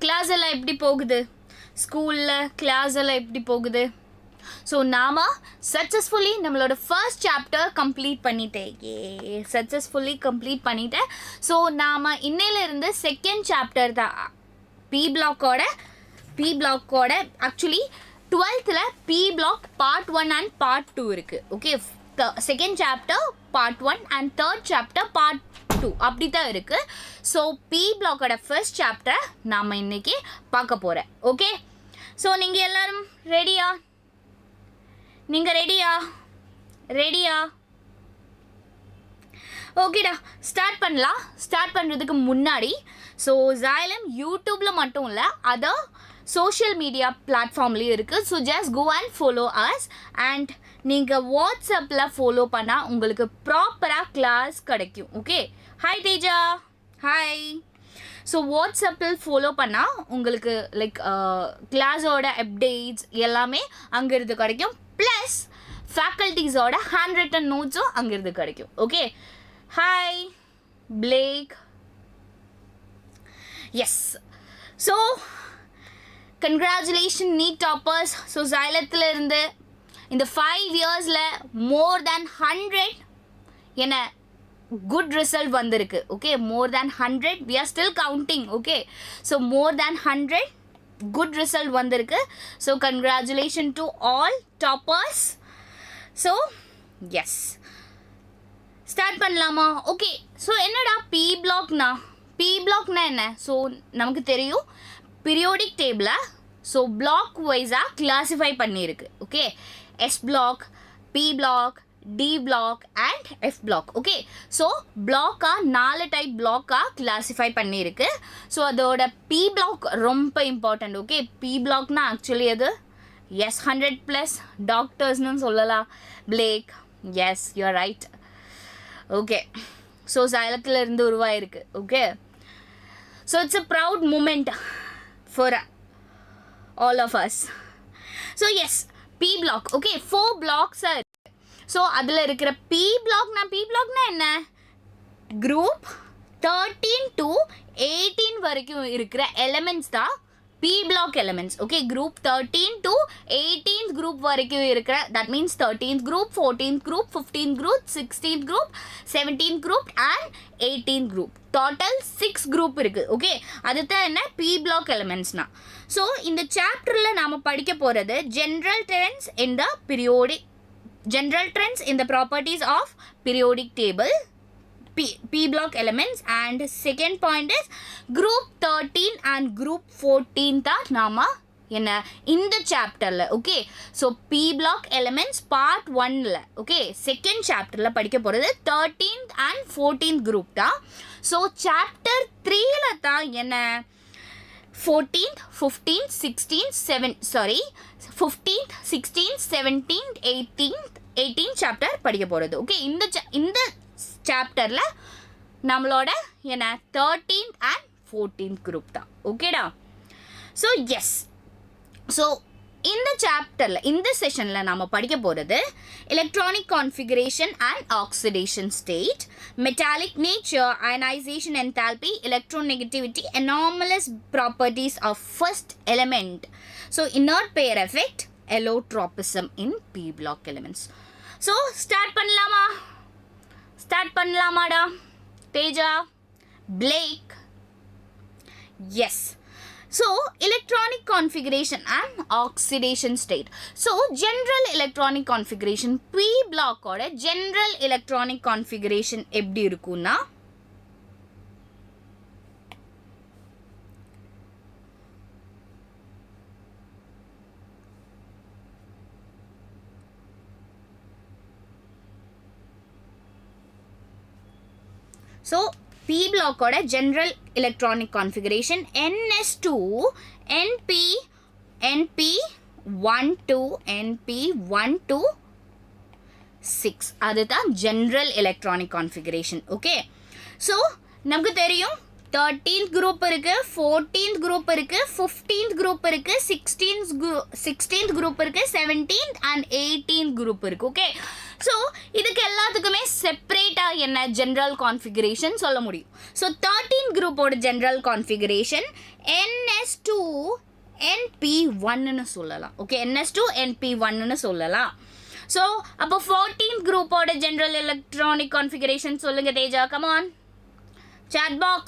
Class எல்லாம் எப்படி போகுது? ஸ்கூலில் கிளாஸ் எல்லாம் எப்படி போகுது? ஸோ நாம் சக்ஸஸ்ஃபுல்லி நம்மளோட first chapter complete successfully complete பண்ணிட்டேன். ஸோ நாம் இன்னையிலேருந்து செகண்ட் சாப்டர் தான் பி பிளாக்கோட actually 12th P block part 1 and part 2 இருக்குது. Okay, second chapter part 1 and third chapter part 2 அப்படி தான் இருக்குது. ஸோ பி பிளாக்கோட ஃபர்ஸ்ட் சாப்டர் நாம் இன்றைக்கி பார்க்க போகிறேன். ஓகே, ஸோ நீங்கள் எல்லோரும் ரெடியா? ரெடியா? ஓகேடா, ஸ்டார்ட் பண்ணலாம். ஸ்டார்ட் பண்ணுறதுக்கு முன்னாடி ஸோ Xylem யூடியூப்பில் மட்டும் இல்லை, அதர் சோஷியல் மீடியா பிளாட்ஃபார்ம்லேயும் இருக்குது. So just go and follow us. And நீங்கள் வாட்ஸ்அப்பில் ஃபாலோ பண்ணால் உங்களுக்கு ப்ராப்பராக கிளாஸ் கிடைக்கும். Okay, hi Teja, hi. So வாட்ஸ்அப்பில் ஃபாலோ பண்ணால் உங்களுக்கு லைக் கிளாஸோட அப்டேட்ஸ் எல்லாமே அங்கேருந்து கிடைக்கும். ப்ளஸ் ஃபேக்கல்ட்டிஸோட ஹேண்ட் ரிட்டன் நோட்ஸும் அங்கேருந்து கிடைக்கும். Okay, hi Blake. Yes, so congratulation NEET toppers. So Xylemல இருந்து இந்த 5 இயர்ஸில் மோர் தேன் 100 என்ன குட் ரிசல்ட் வந்திருக்கு. Okay, more than 100, we are still counting. Okay, so more than 100 good result வந்திருக்கு. So congratulation to all toppers. So yes, start பண்ணலாமா? Okay, so என்னடா P பிளாக்னா என்ன? ஸோ நமக்கு தெரியும் பீரியோடிக் டேபிளை ஸோ பிளாக் வைஸாக கிளாஸிஃபை பண்ணியிருக்கு. Okay, S block, P block, D block and F block. Okay, so பிளாக்காக 4 டைப் பிளாக்காக கிளாஸிஃபை பண்ணியிருக்கு. ஸோ அதோட பி பிளாக் ரொம்ப இம்பார்ட்டண்ட். ஓகே, பி பிளாக்னா ஆக்சுவலி அது எஸ் 100+ டாக்டர்ஸ்னு சொல்லலாம். Blake, yes you are right. Okay, so Xylemல இருந்து உருவாயிருக்கு. Okay, so it's a proud moment for all of us. So yes, P block. Okay, 4 blocks are. So அதில் இருக்கிற P blockனா என்ன? Group 13 to 18 வரைக்கும் இருக்கிற elements தான் P block elements. Okay, group 13 to 18th group வரைக்கும் இருக்கிற, that means 13th group, 14th group, 15th group, 16th group, 17th group and 18th group. Total 6 group இருக்குது. Okay, அதுதான் என்ன P block elementsனா. ஸோ இந்த சாப்டரில் நாம் படிக்க போகிறது general trends in the properties of periodic table, P block elements, and second point is group 13 and group 14 தான் நாம என்ன இந்த சாப்டரில். Okay, so P block elements part 1ல ஓகே செகண்ட் சாப்டரில் படிக்க போகிறது 13th and 14th group தான். ஸோ சாப்டர் 3ல தான் என்ன 14th, 15th, 16th, 17th, 18th chapter படிக்க போகிறது. ஓகே, இந்த சாப்டரில் நம்மளோட என்ன 13th and 14th குரூப் தான். ஓகேடா, ஸோ எஸ், ஸோ இந்த சாப்டரில் இந்த செஷனில் நாம் படிக்க போகிறது electronic configuration and oxidation state, metallic nature, ionisation, enthalpy, electronegativity, anomalous properties of first element, so inert pair effect, allotropism in P block elements. So start பண்ணலாமாடா Teja, Blake? Yes, so electronic configuration and oxidation state. So general electronic configuration P blockோட general electronic configuration எப்படி இருக்குன்னா so P blockோட general electronic configuration NS2 NP 12 NP 1 6 அதுதான் general electronic configuration. Okay, so நமக்கு தெரியும் 13th group இருக்கு, 14th group இருக்கு, 15th group இருக்கு, 16th group இருக்கு, 17th and 18th group இருக்கு. ஓகே, ஸோ இதுக்கு எல்லாத்துக்குமே செப்பரேட்டாக என்ன ஜென்ரல் கான்ஃபிகரேஷன் சொல்ல முடியும். ஸோ 13th குரூப்போட ஜென்ரல் கான்ஃபிகரேஷன் NS2 NP1ன்னு சொல்லலாம். ஓகே, NS2 NP1ன்னு சொல்லலாம். ஸோ அப்போ 14th குரூப்போட ஜென்ரல் எலக்ட்ரானிக் கான்ஃபிகரேஷன் சொல்லுங்க Teja. Come on chat box.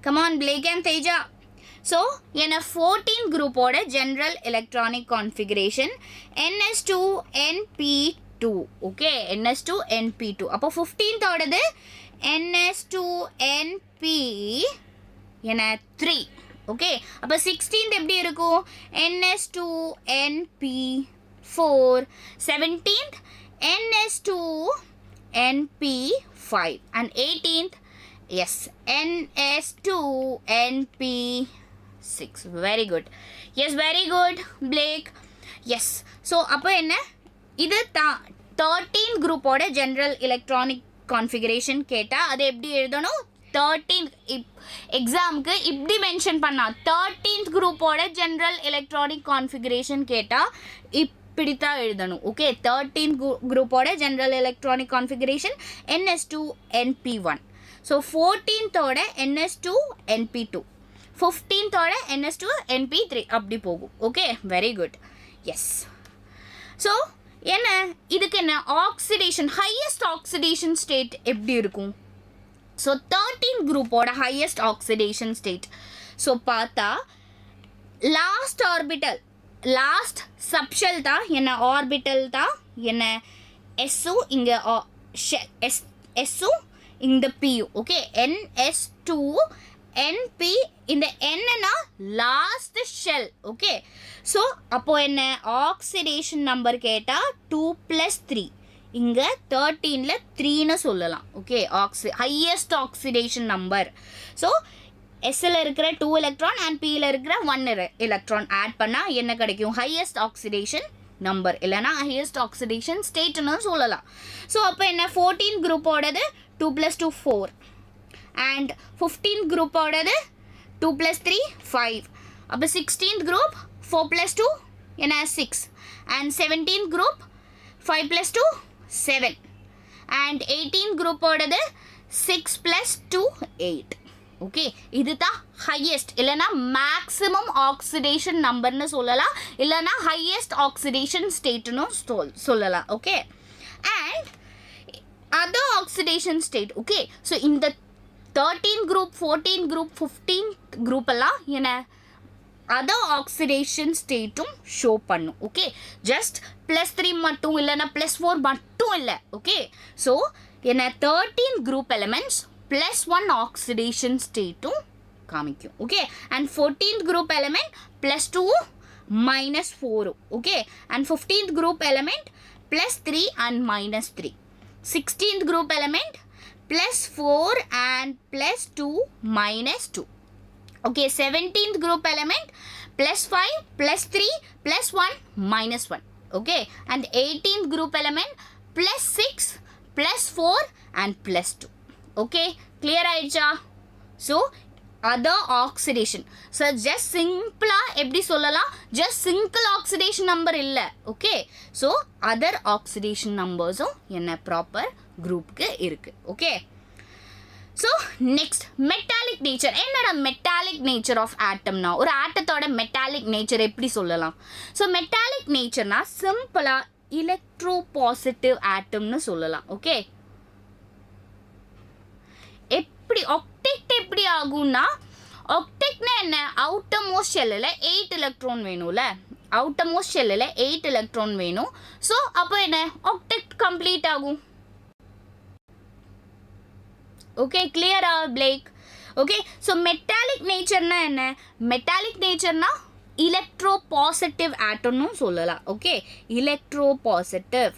Come on, Blake and Teja. So, in a 14th group order general electronic configuration NS2 NP2. Okay, NS2 NP2. Appo 15th order the NS2 NP in a 3. Okay, appo 16th eppadi irukum NS2 NP4. 17th NS2 NP5 and 18th yes NS2 NP6. very good. yes, very good Blake. yes, so appo enna idu 13th group oda general electronic configuration keta adu eppadi eludhanum 13th exam ku இப்படி mention பண்ணா 13th group oda general electronic configuration keta இப்படித்தான் எழுதணும். Okay, 13th குரூப்போட general electronic configuration NS2 NP1. So 14th NS2 NP2, 15th NS2 NP3 அப்படி போகும். Okay, very good. Yes, so என்ன இதுக்கு என்ன ஆக்சிடேஷன் ஹையஸ்ட் ஆக்சிடேஷன் ஸ்டேட் எப்படி இருக்கும்? ஸோ 13th குரூப்போட ஹையஸ்ட் ஆக்சிடேஷன் ஸ்டேட் ஸோ பார்த்தா லாஸ்ட் ஆர்பிட்டல் லாஸ்ட் சப்ஷெல் தான் என்ன ஆர்பிட்டல் தான் என்ன எஸ்ஸும் இங்கே எஸ்ஸும் இந்த பியும். ஓகே, NS2 NP இந்த என்னன்னா லாஸ்ட் ஷெல். ஓகே, ஸோ அப்போது என்ன ஆக்சிடேஷன் நம்பர் கேட்டால் 2 + 3 இங்கே 13ல் 3ன்னு சொல்லலாம். Okay, highest oxidation number. So எஸ்ஸில் இருக்கிற 2 எலக்ட்ரான் அண்ட் பியில் இருக்கிற 1 எலக்ட்ரான் ஆட் பண்ணால் என்ன கிடைக்கும்? ஹையஸ்ட் ஆக்சிடேஷன் நம்பர் இல்லைனா ஹையஸ்ட் ஆக்சிடேஷன் ஸ்டேட்னு சொல்லலாம். ஸோ அப்போ என்ன 14th குரூப்போடது 2 + 2 4 அண்ட் 15th குரூப்போடது 2 + 3 5. அப்போ 16th குரூப் 4 + 2 என்ன 6 and 17th group 5 + 2 7 and 18th குரூப்போடது 6 + 2 8. Okay, இதுதான் ஹையஸ்ட் இல்லைனா மேக்ஸிமம் ஆக்சிடேஷன் நம்பர்னு சொல்லலாம், இல்லைனா ஹையஸ்ட் ஆக்சிடேஷன் ஸ்டேட்னு சொல்லலாம். Okay, and other oxidation state. Okay, so இந்த 13th group 14th group 15th group எல்லாம் என்ன அதர் ஆக்சிடேஷன் ஸ்டேட்டும் ஷோ பண்ணும். ஓகே, ஜஸ்ட் +3 மட்டும் இல்லைனா +4 மட்டும் இல்லை. ஓகே, ஸோ என்ன 13th குரூப் எலிமெண்ட்ஸ் +1 ஆக்சிடேஷன் ஸ்டேட்டும் காமிக்கும். Okay, and 14th group element +2 -4. Okay, and 15th group element +3 and -3. 16th group element +4 and +2 -2. Okay, 17th group element +5 +3 +1 -1. Okay, and 18th group element +6 +4 and +2. Okay, clear ஆயிடுச்சா? So other oxidation. So just சிம்பிளாக எப்படி சொல்லலாம், just single oxidation number இல்லை. Okay, so other oxidation நம்பர்ஸும் என்ன proper குரூப்புக்கு இருக்குது. Okay, so next metallic nature. என்னோட மெட்டாலிக் நேச்சர் ஆஃப் ஆட்டம்னா ஒரு ஆட்டத்தோட மெட்டாலிக் நேச்சர் எப்படி சொல்லலாம்? ஸோ மெட்டாலிக் நேச்சர்னா சிம்பிளாக எலக்ட்ரோ பாசிட்டிவ் ஆட்டம்னு சொல்லலாம். ஓகே, எப்படி ஆக்டெக்ட் எப்படி ஆகும்னா, ஆக்டெக்ட்னா என்ன அவுட்டர் மோஸ்ட் ஷெல்லில் 8 எலக்ட்ரான் வேணும்ல, அவுட்டர் மோஸ்ட் ஷெல்லில் 8 எலக்ட்ரான் வேணும். ஸோ அப்போ என்ன ஆக்டெக்ட் கம்ப்ளீட் ஆகும். ஓகே, கிளியரா பிளேக்? ஓகே, ஸோ மெட்டாலிக் நேச்சர்னா என்ன? மெட்டாலிக் நேச்சர்னா எலக்ட்ரோ பாசிட்டிவ் ஆட்டம்னு சொல்லலாம். ஓகே, எலக்ட்ரோ பாசிட்டிவ்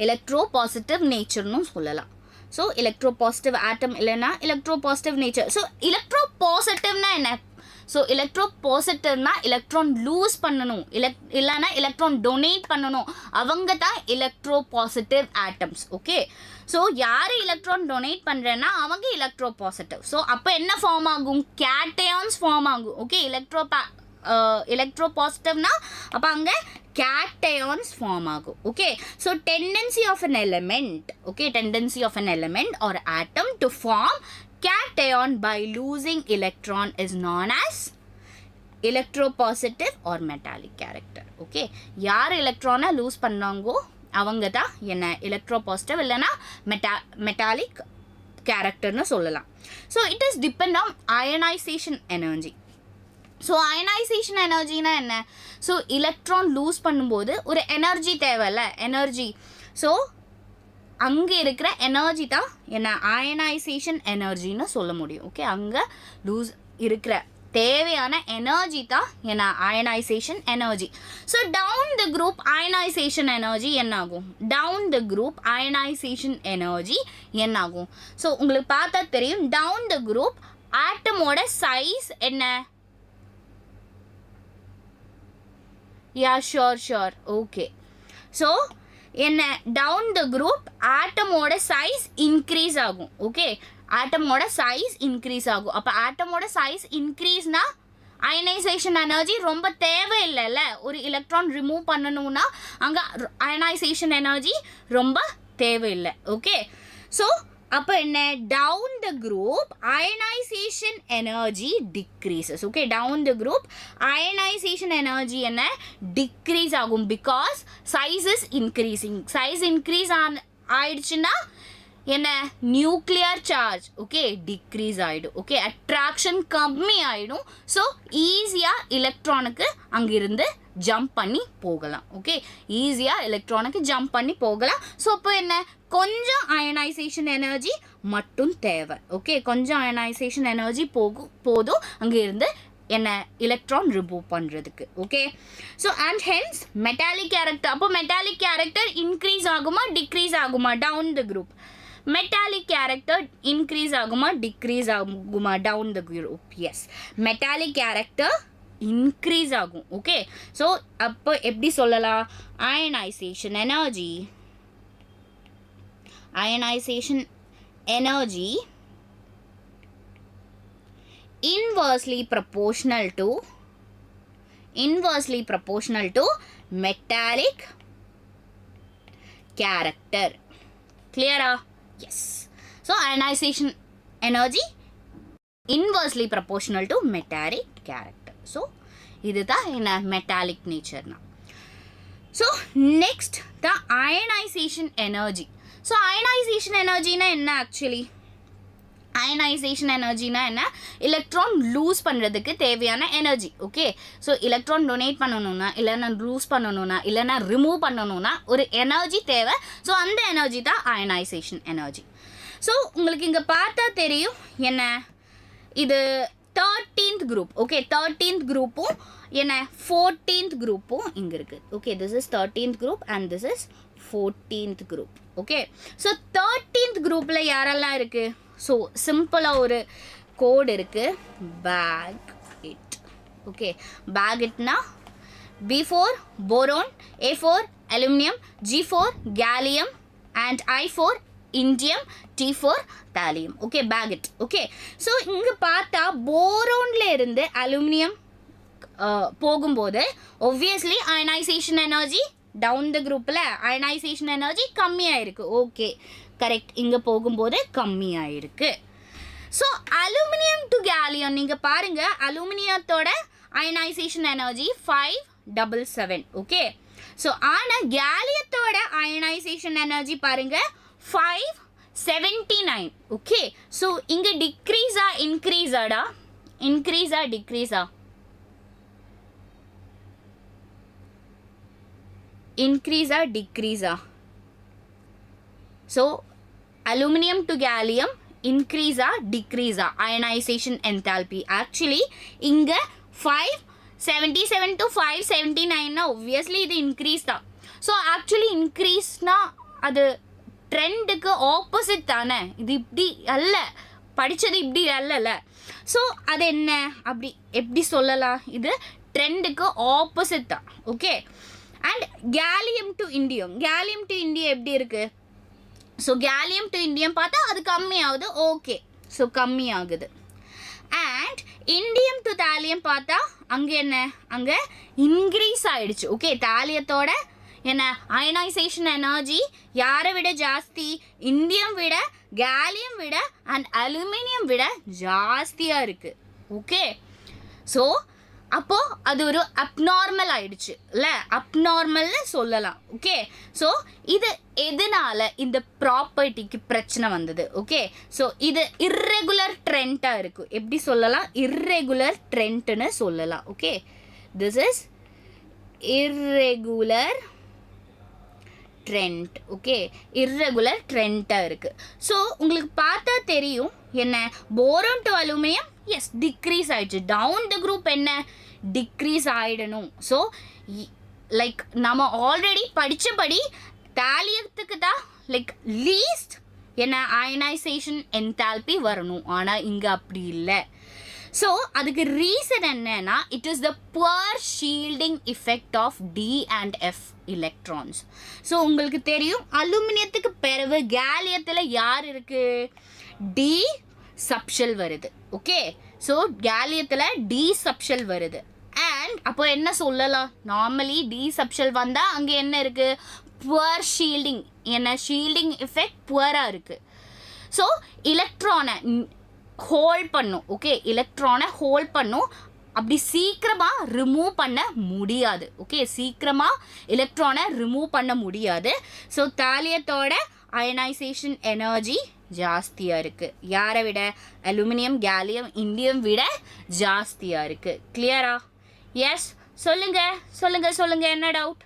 எலக்ட்ரோபாசிட்டிவ் நேச்சர்னு சொல்லலாம். ஸோ எலக்ட்ரோபாசிட்டிவ் ஆட்டம் இல்லைன்னா எலக்ட்ரோபாசிட்டிவ் நேச்சர். ஸோ எலக்ட்ரோபாசிட்டிவ்னா என்ன? ஸோ எலக்ட்ரோ பாசிட்டிவ்னா எலக்ட்ரான் லூஸ் பண்ணணும், இல்லைன்னா எலக்ட்ரான் டொனேட் பண்ணணும், அவங்க தான் electro positive atoms. Okay, so யார் எலக்ட்ரான் டொனேட் பண்ணுறேன்னா அவங்க எலக்ட்ரோ பாசிட்டிவ். ஸோ அப்போ என்ன ஃபார்ம் ஆகும்? கேட்டயான்ஸ் ஃபார்ம் ஆகும். ஓகே, எலக்ட்ரோ பாசிட்டிவ்னா அப்போ அங்கே cations form ஆகும். Okay, so tendency of an element, okay, tendency of an element or atom to form cation by losing electron is known as electropositive or metallic character. Okay, யார் எலக்ட்ரானை loose பண்ணாங்கோ அவங்க தான் என்ன electropositive இல்லைனா metallic characterன்னு சொல்லலாம். So it is depend on ionization energy. So ionization எனர்ஜினா என்ன? So electron loose பண்ணும்போது ஒரு எனர்ஜி தேவையில்ல, எனர்ஜி. ஸோ அங்கே இருக்கிற எனர்ஜி தான் என்ன அயனைசேஷன் எனர்ஜின்னு சொல்ல முடியும். ஓகே, அங்கே லூஸ் இருக்கிற தேவையான எனர்ஜி தான் என்ன ionization energy. So down the group ionisation energy என்ன ஆகும்? Down the group ionisation energy என்ன ஆகும்? ஸோ உங்களுக்கு பார்த்தா தெரியும், டவுன் த குரூப் ஆட்டமோட சைஸ் என்ன? Yeah, sure. Okay. So, என்ன down the group ஆட்டமோட சைஸ் இன்க்ரீஸ் ஆகும். ஓகே, ஆட்டமோட சைஸ் இன்க்ரீஸ் ஆகும். அப்போ ஆட்டமோட சைஸ் இன்க்ரீஸ்னா அயனைசேஷன் எனர்ஜி ரொம்ப தேவையில்லைல்ல. ஒரு எலக்ட்ரான் ரிமூவ் பண்ணணும்னா அங்கே அயனைசேஷன் எனர்ஜி ரொம்ப தேவையில்லை. ஓகே, ஸோ அப்போ என்ன? Down the group ionisation energy decreases. Okay, down the group ionisation energy என்ன டிக்ரீஸ் ஆகும், because size is increasing. Size increase ஆயிடுச்சுன்னா என்ன நியூக்ளியர் சார்ஜ் ஓகே டிக்ரீஸ் ஆகிடும். ஓகே, அட்ராக்ஷன் கம்மி ஆகிடும். ஸோ ஈஸியாக எலக்ட்ரானுக்கு அங்கிருந்து ஜம்ப் பண்ணி போகலாம். ஓகே, ஈஸியாக எலக்ட்ரானுக்கு ஜம்ப் பண்ணி போகலாம். ஸோ அப்போ என்ன கொஞ்சம் அயனைசேஷன் எனர்ஜி மட்டும் தேவை. ஓகே, கொஞ்சம் அயனைசேஷன் எனர்ஜி போதும் அங்கே இருந்து என்ன எலக்ட்ரான் ரிமூவ் பண்ணுறதுக்கு. Okay, so and hence metallic character. அப்போ மெட்டாலிக் கேரக்டர் இன்க்ரீஸ் ஆகுமா டிக்ரீஸ் ஆகுமா? Down the group metallic character increase ஆகுமா டிக்ரீஸ் ஆகுமா? Down the group yes, metallic character increase ஆகும். ஓகே, ஸோ அப்போ எப்படி சொல்லலாம்? Ionisation energy inversely proportional to metallic character. Clear? Yes. So ionization energy inversely proportional to metallic character. So இதுதான் என்ன metallic nature na. So next the ionization energy. So ionization energy na enna actually? Ionization எனர்ஜினா என்ன? Electron lose பண்ணுறதுக்கு தேவையான energy. Okay, so electron donate பண்ணணும்னா, இல்லைன்னா loose பண்ணணும்னா, இல்லைன்னா ரிமூவ் பண்ணணும்னா ஒரு எனர்ஜி தேவை. ஸோ அந்த எனர்ஜி தான் அயனைசேஷன் எனர்ஜி. ஸோ உங்களுக்கு இங்கே பார்த்தா தெரியும் என்ன இது 13th குரூப். ஓகே, 13th குரூப்பும் என்ன 14th குரூப்பும் இங்கே இருக்குது. Okay, this is 13th group and this is 14th group. Okay, so 13th குரூப்பில் யாரெல்லாம் இருக்குது? ஸோ சிம்பிளாக ஒரு கோடு இருக்குது, பேக் இட். ஓகே, பேக் இட்னா B4 boron, A4 aluminium, G4 gallium and I4 indium, T4 thallium. Okay, pack it. Okay, so இங்கே பார்த்தா போரோன்ல இருந்து அலுமினியம் போகும்போது obviously ionization energy down the group ionization energy கம்மியாயிருக்கு. ஓகே, கரெக்ட், இங்கே போகும்போது கம்மியாயிருக்கு. ஸோ அலுமினியம் டு கேலியம் நீங்கள் பாருங்கள், அலுமினியத்தோட அயனைசேஷன் எனர்ஜி 577. ஓகே, ஸோ ஆனால் கேலியத்தோட அயனைசேஷன் எனர்ஜி பாருங்கள் 579. ஓகே, ஸோ இங்கே டிக்ரீஸா இன்க்ரீஸாடா? இன்க்ரீஸா டிக்ரீஸா? இன்க்ரீஸா டிக்ரீஸா? ஸோ அலுமினியம் டு கேலியம் இன்க்ரீஸா டிக்ரீஸா? அயனைசேஷன் என்தால்பி ஆக்சுவலி இங்கே 577 to 579 ஒப்வியஸ்லி இது இன்க்ரீஸ் தான். ஸோ ஆக்சுவலி இன்க்ரீஸ்னால் அது ட்ரெண்டுக்கு ஆப்போசிட் தானே, இது இப்படி அல்ல. படிச்சது இப்படி இல்லைல்ல. ஸோ அது என்ன அப்படி எப்படி சொல்லலாம், இது ட்ரெண்டுக்கு ஆப்போசிட் தான். Okay, and gallium to indium எப்படி இருக்கு? ஸோ கேலியம் டு இண்டியம் பார்த்தா அது கம்மியாகுது. ஓகே, ஸோ கம்மியாகுது. அண்ட் இண்டியம் டு தாலியம் பார்த்தா அங்கே என்ன, அங்கே இன்க்ரீஸ் ஆகிடுச்சு. ஓகே, தாலியத்தோட என்ன அயனைசேஷன் எனர்ஜி யாரை விட ஜாஸ்தி? இண்டியம் விட, கேலியம் விட அண்ட் அலுமினியம் விட ஜாஸ்தியாக இருக்குது. ஓகே, ஸோ அப்போது அது ஒரு அப்நார்மல் ஆயிடுச்சு இல்லை, அப்நார்மல்னு சொல்லலாம். ஓகே, ஸோ இது எதனால இந்த ப்ராப்பர்ட்டிக்கு பிரச்சனை வந்தது? ஓகே, ஸோ இது இர்ரெகுலர் ட்ரெண்டாக இருக்குது. எப்படி சொல்லலாம்? இர்ரெகுலர் ட்ரெண்ட்னு சொல்லலாம். Okay, this is irregular trend. Okay, irregular ட்ரெண்டாக இருக்குது. ஸோ உங்களுக்கு பார்த்தா தெரியும் என்ன, boron to aluminium is decrease ஆகிடுச்சு. டவுன் த குரூப் என்ன டிக்ரீஸ் ஆகிடணும். ஸோ லைக் நம்ம ஆல்ரெடி படித்தபடி தாலியத்துக்கு தான் லைக் லீஸ்ட் என்ன அயனைசேஷன் என்தால்பி வரணும். ஆனால் இங்கே அப்படி இல்லை. ஸோ அதுக்கு ரீசன் என்னன்னா, it is the poor shielding effect of D and F electrons. So உங்களுக்கு தெரியும் அலுமினியத்துக்கு பிறகு கேலியத்தில் யார் இருக்குது? டி சப்ஷெல் வருது. ஓகே, ஸோ கேலியத்தில் டி சப்ஷெல் வருது. அண்ட் அப்போ என்ன சொல்லலாம், நார்மலி டி சப்ஷெல் வந்தால் அங்கே என்ன இருக்குது? புவர் ஷீல்டிங், என்ன ஷீல்டிங் எஃபெக்ட் புவராக இருக்குது. ஸோ எலக்ட்ரானை ஹோல்ட் பண்ணும். ஓகே, எலக்ட்ரானை ஹோல்ட் பண்ணும். அப்படி சீக்கிரமாக ரிமூவ் பண்ண முடியாது. ஓகே, சீக்கிரமாக எலக்ட்ரானை ரிமூவ் பண்ண முடியாது. ஸோ தாலியத்தோட அயனைசேஷன் எனர்ஜி ஜாஸ்தியாக இருக்குது. யாரை விட? அலுமினியம், கேலியம், இண்டியம் விட ஜாஸ்தியாக இருக்குது. கிளியரா? எஸ், சொல்லுங்கள் என்ன டவுட்?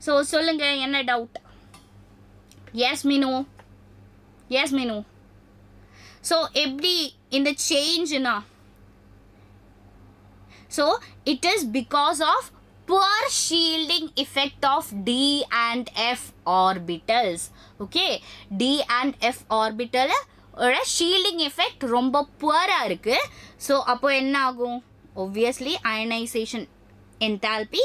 ஸோ சொல்லுங்கள் என்ன டவுட்? எஸ் மீனு. ஸோ எப்படி இந்த சேஞ்சுனா, so it is because of poor shielding effect of D and F orbitals. Okay, D and F orbital ஓட ஷீல்டிங் எஃபெக்ட் ரொம்ப புவராக இருக்குது. ஸோ அப்போ என்ன ஆகும்? obviously அயனைசேஷன் என்தால்பி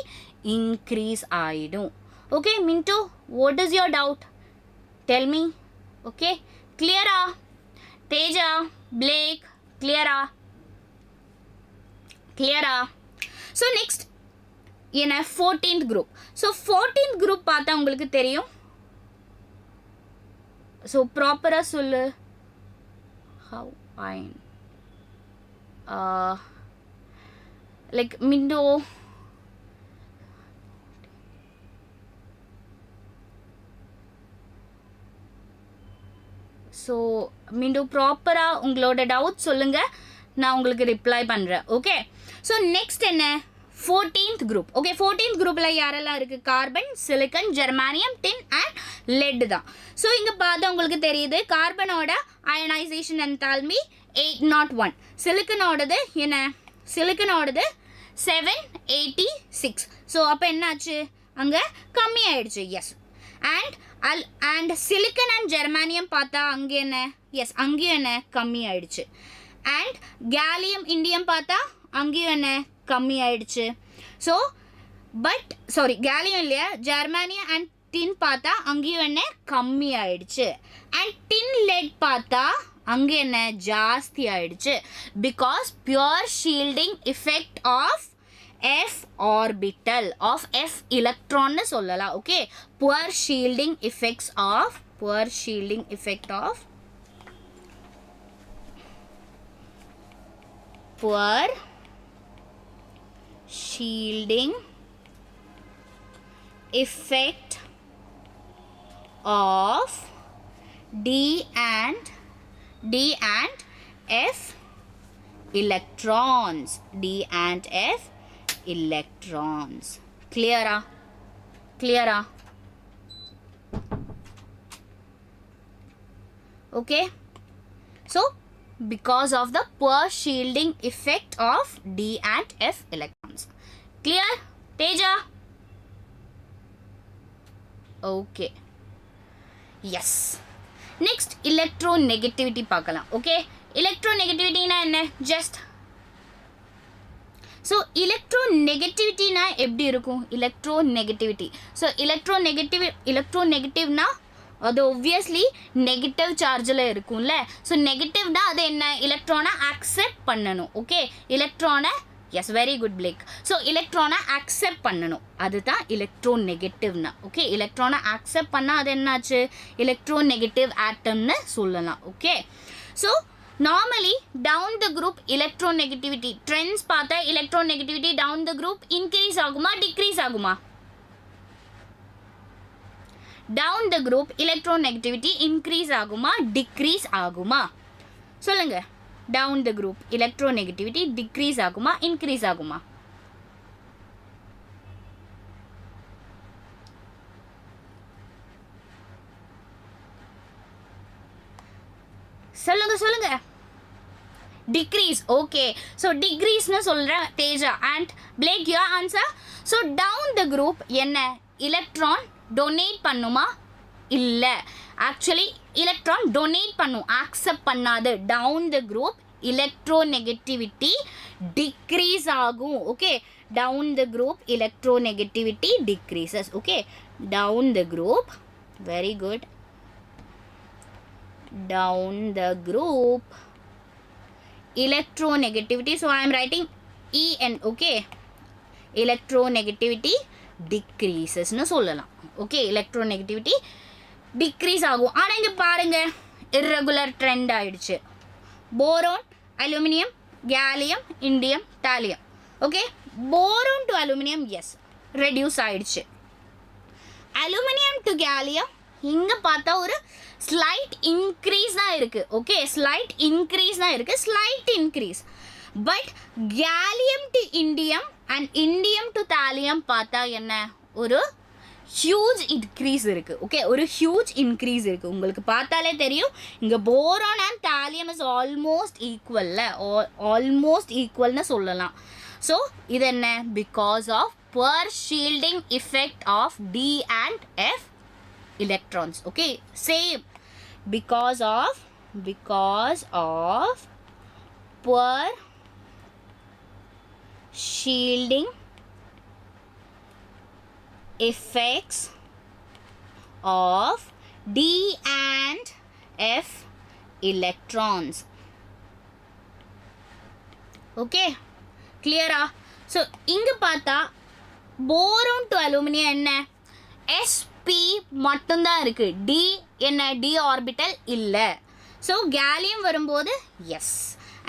இன்க்ரீஸ் ஆகிடும். Okay mint, what is your doubt? Tell me. Okay, கிளியரா? Teja, plague, கிளியரா? So next என்ன 14th குரூப். ஸோ 14th குரூப் பார்த்தா உங்களுக்கு தெரியும். ஸோ ப்ராப்பராக சொல்லு. ஹவ் அயன் லைக் மிண்டோ. ஸோ மீண்டும் ப்ராப்பராக உங்களோட டவுட் சொல்லுங்கள், நான் உங்களுக்கு ரிப்ளை பண்ணுறேன். ஓகே, ஸோ நெக்ஸ்ட் என்ன 14th குரூப். ஓகே, 14th குரூப்பில் யாரெல்லாம் இருக்குது? Carbon, silicon, germanium, tin and lead தான். ஸோ இங்கே பார்த்தா உங்களுக்கு தெரியுது கார்பனோட அயனைசேஷன் என்தால்பி 801. சிலிக்கனோடது என்ன? சிலிக்கனோடது 786. ஸோ அப்போ என்னாச்சு? அங்கே கம்மியாயிடுச்சு. எஸ், அண்ட் சிலிக்கன் அண்ட் ஜெர்மானியம் பார்த்தா அங்கே என்ன? எஸ், அங்கேயும் என்ன கம்மியாயிடுச்சு. அண்ட் கேலியம், இண்டியம் பார்த்தா அங்கேயும் என்ன கம்மியாயிடுச்சு. ஸோ பட் சாரி, கேலியம் இல்லையா, ஜெர்மானியம் அண்ட் டின் பார்த்தா அங்கேயும் என்ன கம்மியாயிடுச்சு. அண்ட் டின் லெட் பார்த்தா அங்கே என்ன ஜாஸ்தி ஆயிடுச்சு. Because poor shielding effect of F orbital of F electron னு சொல்லலாம். Okay, poor shielding effect of poor shielding effect of D and F electrons. D and F electrons. Clear? Okay, so because of the poor shielding effect of D and F electrons. Clear, Teja? Okay, yes. Next electronegativity பார்க்கலாம். Okay, எலக்ட்ரோநெகட்டிவிட்டினா என்ன? Just so எலக்ட்ரோநெகட்டிவிட்டினா எப்படி இருக்கும்? Electronegativity, so எலக்ட்ரோநெகட்டிவ்னா அது obviously negative சார்ஜில் இருக்கும்ல. So நெகட்டிவ்னா அது என்ன? எலக்ட்ரானை accept பண்ணணும். ஓகே, எலக்ட்ரானை, yes very good Blake. So எலக்ட்ரானை அக்செப்ட் பண்ணணும், அதுதான் எலக்ட்ரோநெகட்டிவ்னா. ஓகே, எலக்ட்ரானை அக்செப்ட் பண்ணால் அது என்னாச்சு? எலக்ட்ரோநெகட்டிவ் ஆட்டம்னு சொல்லலாம். Okay, so normally down the group electronegativity trends பார்த்தா electronegativity down the group increase ஆகுமா டிக்ரீஸ் ஆகுமா? Down the group electronegativity increase ஆகுமா டிக்ரீஸ் ஆகுமா? சொல்லுங்க. Down the group electronegativity decrease ஆகுமா இன்க்ரீஸ் ஆகுமா? சொல்லுங்க சொல்லுங்க. டிக்ரீஸ். ஓகே, ஸோ டிக்ரீஸ்னு சொல்கிறேன் Teja and Blake your answer. So down the group என்ன? எலக்ட்ரான் டொனேட் பண்ணுமா? இல்லை, ஆக்சுவலி எலக்ட்ரான் டொனேட் பண்ணும், ஆக்செப்ட் பண்ணாது. Down the group electronegativity decrease ஆகும். Okay, down the group electronegativity decreases. Okay, down the group, very good, down the group electronegativity, so I am writing En. okay, electronegativity decreases னு சொல்லலாம். Okay, electronegativity decrease ஆகும். ஆனால் இங்கே பாருங்க, irregular trend ஆயிடுச்சு. Boron, aluminium, gallium, indium, thallium. Okay, boron to aluminium yes reduce ஆயிடுச்சு. Aluminium to gallium இங்கே பார்த்தா ஒரு ஸ்லைட் இன்க்ரீஸ் தான் இருக்குது. ஓகே, ஸ்லைட் இன்க்ரீஸ் தான் இருக்குது, slight increase. But gallium to indium and indium to thallium பார்த்தா என்ன? ஒரு ஹியூஜ் இன்க்ரீஸ் இருக்குது. ஓகே, ஒரு ஹியூஜ் இன்க்ரீஸ் இருக்குது. உங்களுக்கு பார்த்தாலே தெரியும், இங்கே boron and thallium is almost ஈக்குவல்ல, ஆல்மோஸ்ட் ஈக்குவல்னு சொல்லலாம். ஸோ இது என்ன? Because of per shielding effect of D and f electrons. Okay, same, because of poor shielding effects of D and F electrons. Okay, clear ah? So inga paatha boron to aluminum enna? sp மட்டும்தான் இருக்கு, D என்ன? D orbital இல்லை. So gallium வரும்போது S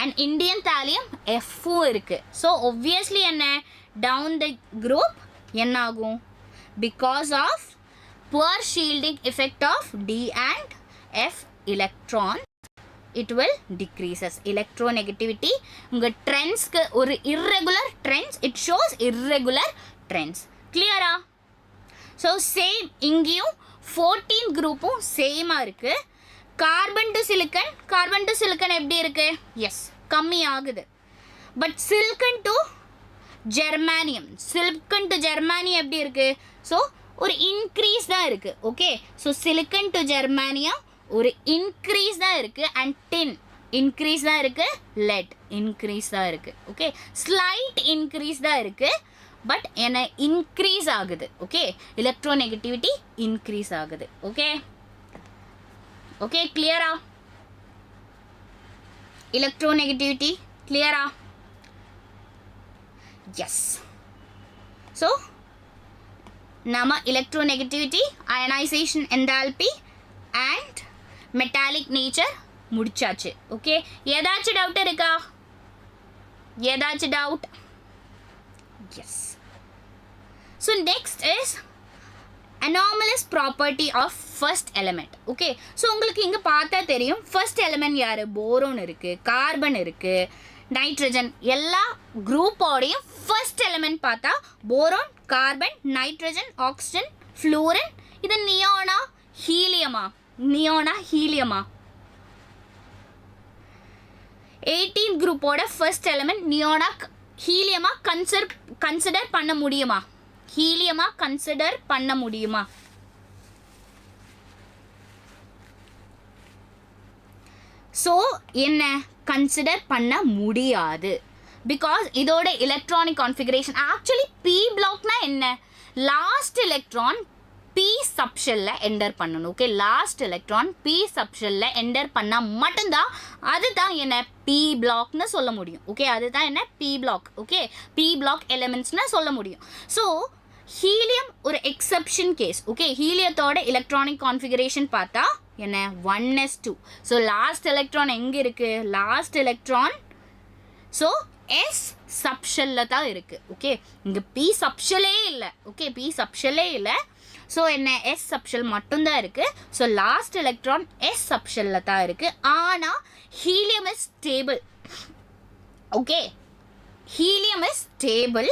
and indium thallium எஃப்பும் இருக்கு. So obviously என்ன? Down the group என்ன ஆகும்? Because of poor shielding effect of D and F electron it will decreases. Electronegativity உங்கள் ட்ரெண்ட்ஸ்க்கு ஒரு irregular trends, it shows irregular trends. கிளியரா? ஸோ சேம் இங்கேயும் 14 குரூப்பும் சேமாக இருக்குது. கார்பன் டு சிலிக்கன் எப்படி இருக்குது? எஸ், கம்மி ஆகுது. பட் சிலிக்கன் டு ஜெர்மானியம் எப்படி இருக்குது? ஸோ ஒரு இன்க்ரீஸ் தான் இருக்குது. ஓகே, ஸோ சிலிக்கன் டு ஜெர்மானியம் ஒரு இன்க்ரீஸ் தான் இருக்குது. அண்ட் டின் இன்க்ரீஸ் தான் இருக்குது, லெட் இன்க்ரீஸ் தான் இருக்குது. ஓகே, ஸ்லைட் இன்க்ரீஸ் தான் இருக்குது, பட் என்ன? இன்க்ரீஸ் ஆகுது. ஓகே, எலக்ட்ரோநெகட்டிவிட்டி இன்க்ரீஸ் ஆகுது. ஓகே ஓகே, கிளியரா? எலக்ட்ரோநெகட்டிவிட்டி கிளியரா? எஸ். ஸோ நம்ம electronegativity, ionisation enthalpy and metallic nature முடிச்சாச்சு. ஓகே, ஏதாச்சும் டவுட் இருக்கா? ஏதாச்சும் doubt? Yes. So next is anomalous property of first element. Okay, so உங்களுக்கு இங்கே பார்த்தா தெரியும், first element யார்? போரோன் இருக்குது, கார்பன் இருக்குது, நைட்ரஜன். எல்லா குரூப்போடையும் ஃபர்ஸ்ட் எலிமெண்ட் பார்த்தா boron, carbon, nitrogen, oxygen, fluorine. இது நியோனா ஹீலியமா? 18 குரூப்போட ஃபர்ஸ்ட் எலிமெண்ட் நியோனா ஹீலியமா கன்சிடர் பண்ண முடியுமா? ஸோ என்ன கன்சிடர் பண்ண முடியாது. பிகாஸ் இதோட எலக்ட்ரானிக் கான்ஃபிகரேஷன் ஆக்சுவலி பி பிளாக்னா என்ன, லாஸ்ட் எலக்ட்ரான் பி சப்ஷெல்ல என்டர் பண்ணணும். ஓகே, லாஸ்ட் எலக்ட்ரான் பி சப்ஷெல்ல என்டர் பண்ணால் மட்டும்தான் அதுதான் என்ன பி பிளாக்னு சொல்ல முடியும். ஓகே, அதுதான் என்ன p block. Okay, p block எலிமெண்ட்ஸ்னு சொல்ல முடியும். ஸோ ஹீலியம் ஒரு எக்ஸப்ஷன் கேஸ். ஓகே, ஹீலியத்தோட எலக்ட்ரானிக் கான்ஃபிகரேஷன் பார்த்தா என்ன 1s2. ஸோ லாஸ்ட் எலக்ட்ரான் எங்கே இருக்குது, லாஸ்ட் எலக்ட்ரான் ஸோ எஸ் சப்ஷெல்ல தான் இருக்குது. ஓகே, இங்கே பி சப்ஷெல்லே இல்லை. ஓகே, பி சப்ஷெல்லே இல்லை. ஸோ என்ன எஸ் சப்ஷெல் மட்டும்தான் இருக்குது. ஸோ லாஸ்ட் எலக்ட்ரான் எஸ் சப்ஷெல்ல தான் இருக்குது. ஆனால் helium is stable. Okay, helium is stable.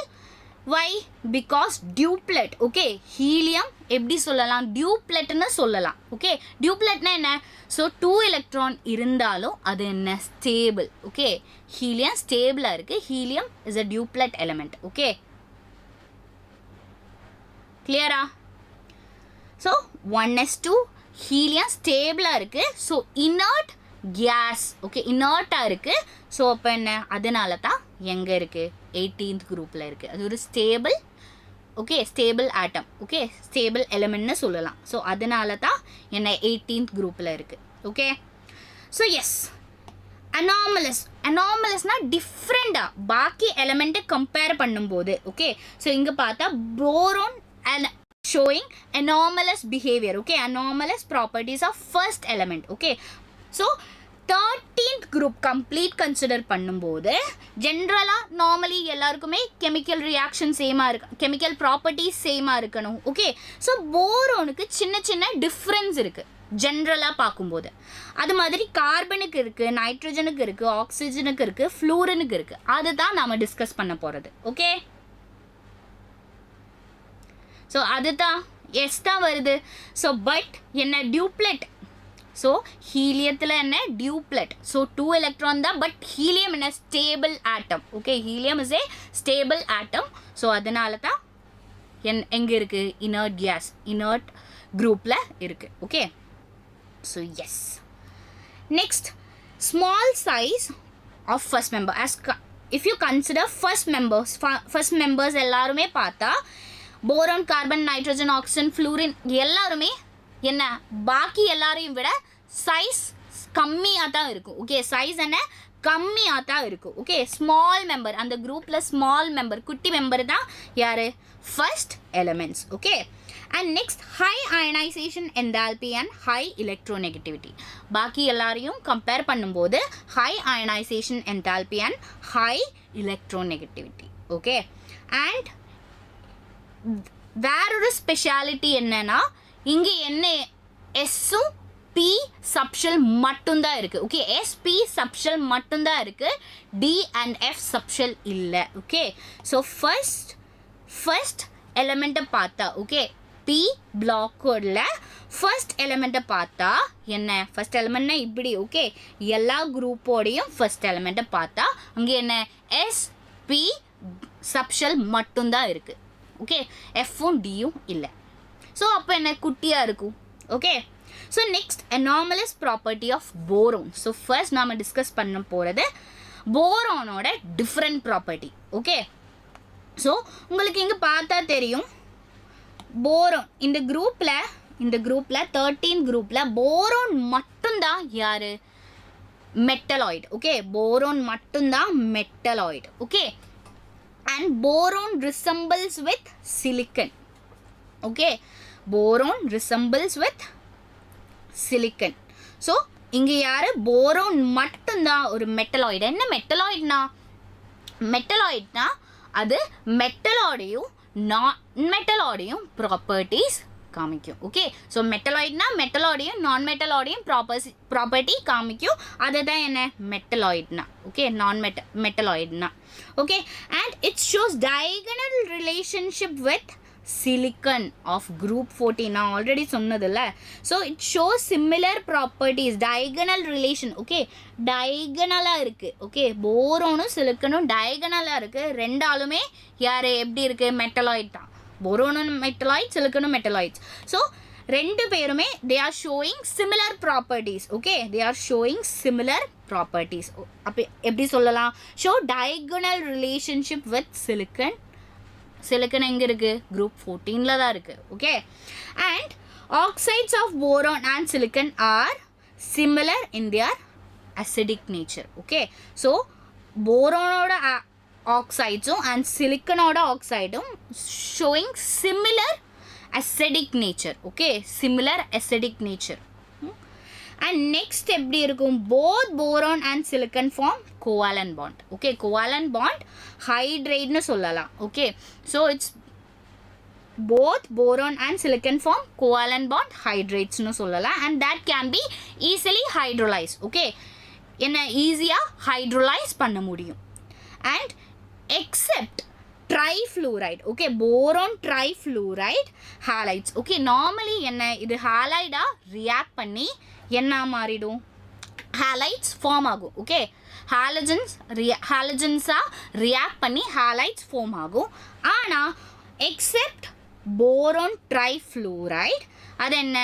Why? Because duplet. Okay, helium எப்படி சொல்லலாம், டியூப்ளெட்னு சொல்லலாம். ஓகே, டியூப்ளெட்னா என்ன, ஸோ 2 எலக்ட்ரான் இருந்தாலும் அது என்ன ஸ்டேபிள். ஓகே, ஹீலியம் ஸ்டேபிளாக இருக்குது. Helium is a duplet element. Okay, கிளியரா? ஸோ 1s2 ஹீலியம் ஸ்டேபிளாக இருக்குது. So inert gas. ஓகே, இனர்ட்டாக இருக்குது. ஸோ அப்போ என்ன, அதனால தான் எங்கே இருக்குது 18th குரூப்பில் இருக்குது. அது ஒரு stable. Okay, stable atom. Okay, stable எலிமெண்ட்னு சொல்லலாம். ஸோ அதனால தான் என்ன 18th குரூப்பில் இருக்குது. Okay, so yes anomalous. அனாமலஸ்னால் டிஃப்ரெண்ட்டாக பாக்கி எலிமெண்ட்டை கம்பேர் பண்ணும்போது. ஓகே, ஸோ இங்கே பார்த்தா boron and showing anomalous behavior. Okay, anomalous properties of first element. Okay, so 13th group complete consider பண்ணும்போது ஜென்ரலாக நார்மலி எல்லாருக்குமே கெமிக்கல் ரியாக்ஷன் சேமாக இருக்கு, கெமிக்கல் ப்ராப்பர்ட்டிஸ் சேமாக இருக்கணும். ஓகே, ஸோ போரோனுக்கு சின்ன சின்ன டிஃப்ரென்ஸ் இருக்குது ஜென்ரலாக பார்க்கும்போது. அது மாதிரி கார்பனுக்கு இருக்குது, நைட்ரஜனுக்கு இருக்குது, ஆக்சிஜனுக்கு இருக்குது, ஃப்ளூரனுக்கு இருக்குது. அதுதான் நாம் டிஸ்கஸ் பண்ண போகிறது. ஓகே, ஸோ அதுதான் எஸ் தான் வருது. ஸோ பட் என்ன டியூப்ளெட். ஸோ ஹீலியத்தில் என்ன டியூப்ளெட். ஸோ 2 எலக்ட்ரான் தான். பட் ஹீலியம் என்ன stable atom. Okay, helium is a stable atom. So அதனால தான் எங்கே இருக்குது இனர்ட் கேஸ், இனர்ட் குரூப்பில் இருக்குது. Okay, so yes. Next small size of first member. If you consider first members எல்லாருமே பார்த்தா boron, carbon, nitrogen, oxygen, fluorine எல்லாருமே என்ன பாக்கி எல்லாரையும் விட சைஸ் கம்மியாக தான் இருக்கும். ஓகே, சைஸ் என்ன கம்மியாக தான் இருக்கும். ஓகே, ஸ்மால் மெம்பர், அந்த குரூப்பில் ஸ்மால் மெம்பர், குட்டி மெம்பர் தான் யார் first elements. Okay, and next high ionisation enthalpy and high electronegativity. பாக்கி எல்லாரையும் கம்பேர் பண்ணும்போது high ionisation enthalpy and high electronegativity. Okay, and வேற ஒரு ஸ்பெஷாலிட்டி என்னன்னா இங்கே என்ன எஸ்ஸும் பி சப்ஷெல் மட்டும்தான் இருக்குது. ஓகே, எஸ்பி சப்ஷெல் மட்டும்தான் இருக்குது, டி அண்ட் எஃப் சப்ஷெல் இல்லை. ஓகே, ஸோ ஃபர்ஸ்ட் எலிமெண்ட்டை பார்த்தா ஓகே பி பிளாக்கோட ஃபர்ஸ்ட் எலிமெண்ட்டை பார்த்தா என்ன ஃபர்ஸ்ட் எலிமெண்ட்னா இப்படி. ஓகே, எல்லா குரூப்போடையும் ஃபர்ஸ்ட் எலிமெண்ட்டை பார்த்தா அங்கே என்ன எஸ்பி சப்ஷெல் மட்டும்தான் இருக்குது. ஓகே, எஃப்பும் டியும் இல்லை. ஸோ அப்போ என்ன குட்டியாக இருக்கும். Okay, so next anomalous property of boron. So first நாம் டிஸ்கஸ் பண்ண போகிறது போரோனோட டிஃப்ரெண்ட் ப்ராப்பர்ட்டி. ஓகே, ஸோ உங்களுக்கு இங்கே பார்த்தா தெரியும் போரோன் இந்த குரூப்பில் 13 குரூப்பில் போரோன் மட்டும்தான் யார் மெட்டலாய்டு. ஓகே, போரோன் மட்டும்தான் metalloid. Okay, and boron resembles with silicon. Okay, boron resembles with silicon. So இங்கே யார் போரோன் மட்டும்தான் ஒரு மெட்டலாய்டு. என்ன மெட்டலாய்டுனா, மெட்டலாய்டுனா அது மெட்டலாய்டையும் நான் மெட்டலாய்டையும் ப்ராப்பர்ட்டிஸ் காமிக்கும். ஓகே, ஸோ மெட்டலாய்ட்னா மெட்டலாய்டையும் நான் மெட்டலாய்டையும் ப்ராப்பர்ட்டி காமிக்கும். அதுதான் என்ன மெட்டலாய்ட்னா. ஓகே, நான் மெட்டலாய்ட்னா. Okay, and it shows diagonal relationship with silicon of group 14. நான் ஆல்ரெடி சொன்னதில்ல. So it shows similar properties, diagonal relation. Okay, டயகனலாக இருக்குது. ஓகே, போரோனும் சிலிக்கனும் டயகனலாக இருக்குது. ரெண்டாலுமே யார் எப்படி இருக்குது மெட்டலாய்ட் தான். போரோனும் மெட்டலாய்ட், சிலிக்கனும் மெட்டலாய்ட்ஸ். ஸோ ரெண்டு பேருமே they are showing similar properties. Okay, they are showing similar properties. அப்போ எப்படி சொல்லலாம்? show diagonal relationship with silicon. silicon எங்கே இருக்குது? group 14ல தான் இருக்குது. Okay, and oxides of boron and silicon are similar in their acidic nature. Okay, so boron oxides and silicon oxide showing similar acidic nature. Okay, similar acidic nature. And next எப்படி இருக்கும்? both boron and silicon form covalent bond. Okay, covalent bond hydrate னு சொல்லலாம். Okay, so it's both boron and silicon form covalent bond hydrates னு சொல்லலாம், and that can be easily hydrolyzed. Okay, என்ன ஈஸியாக hydrolyze பண்ண முடியும். and except trifluoride. Okay, boron trifluoride halides. Okay, normally என்ன இது halide react பண்ணி என்ன மாறிடும்? halides form ஆகும். Okay, halogens react பண்ணி halides form ஆகும். ஆனால் except boron trifluoride அது என்ன?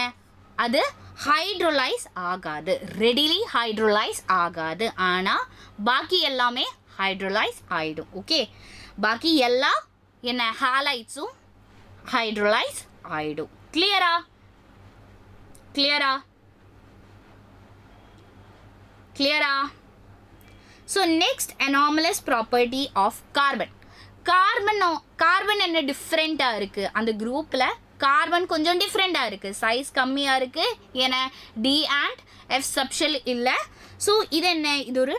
அது hydrolyze ஆகாது, readily hydrolyze ஆகாது. ஆனால் பாக்கி எல்லாமே hydrolyze ஆயிடும். ஓகே, பாக்கி எல்லா என்ன ஹாலைட்ஸும் ஹைட்ரோலைஸ் ஆயிடும். கிளியரா? கிளியரா? கிளியரா? So next anomalous property of carbon. Carbon என்ன டிஃப்ரெண்ட்டாக இருக்குது? அந்த குரூப்பில் கார்பன் கொஞ்சம் டிஃப்ரெண்ட்டாக இருக்குது, சைஸ் கம்மியாக இருக்குது. ஏன்னா டி அண்ட் எஃப் சப்ஷெல் இல்லை. ஸோ இது என்ன? இது ஒரு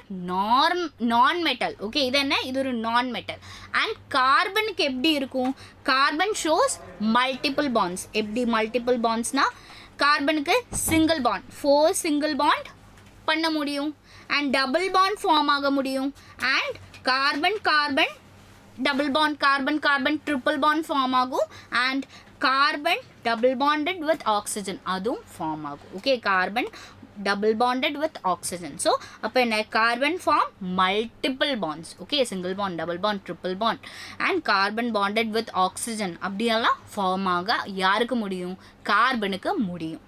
நான் மெட்டல். ஓகே, இது என்ன? இது ஒரு நான் மெட்டல். அண்ட் கார்பனுக்கு எப்படி இருக்கும்? Carbon shows multiple bonds. எப்படி மல்டிபிள் பாண்ட்ஸ்னால் கார்பனுக்கு சிங்கிள் பாண்ட், 4 சிங்கிள் பாண்ட் பண்ண முடியும், அண்ட் டபுள் பாண்ட் ஃபார்ம் ஆக முடியும். And carbon double bond, carbon triple bond form ஆகும். And carbon double bonded with oxygen அதுவும் ஃபார்ம் ஆகும். Okay, carbon double bonded with oxygen. So அப்போ என்ன? carbon form multiple bonds. Okay, single bond, double bond, triple bond, and carbon bonded with oxygen அப்படியெல்லாம் form ஆக யாருக்கு முடியும்? கார்பனுக்கு முடியும்.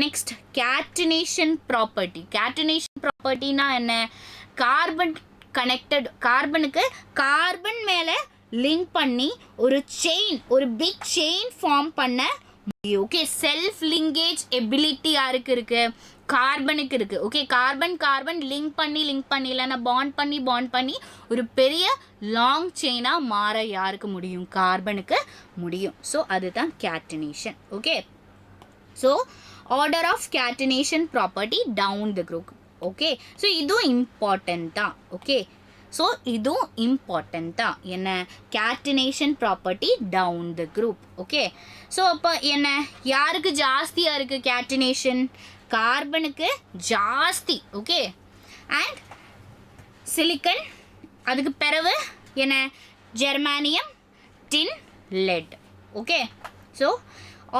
Next catenation property. catenation propertyனா என்ன? கார்பன் கனெக்டட், கார்பனுக்கு கார்பன் மேலே link பண்ணி ஒரு செயின், ஒரு பிக் செயின் ஃபார்ம் பண்ண முடியும். ஓகே, செல்ஃப் லிங்கேஜ் எபிலிட்டி யாருக்கு இருக்குது? கார்பனுக்கு இருக்குது. ஓகே, கார்பன் லிங்க் பண்ணி இல்லைன்னா பாண்ட் பண்ணி ஒரு பெரிய லாங் செயினாக மாற யாருக்கு முடியும்? கார்பனுக்கு முடியும். ஸோ அதுதான் catenation. Okay, so order of catenation property down the group. Okay, so இதுவும் இம்பார்ட்டன்ட் தான். ஓகே, ஸோ இதுவும் இம்பார்ட்டன்ட் தான். என்ன? Catenation property down the group. Okay, so அப்போ என்ன? யாருக்கு ஜாஸ்தியாக இருக்குது கேட்டனேஷன்? கார்பனுக்கு ஜாஸ்தி. ஓகே, அண்ட் சிலிக்கன், அதுக்கு பிறகு என்ன? ஜெர்மானியம், டின், லெட். ஓகே, ஸோ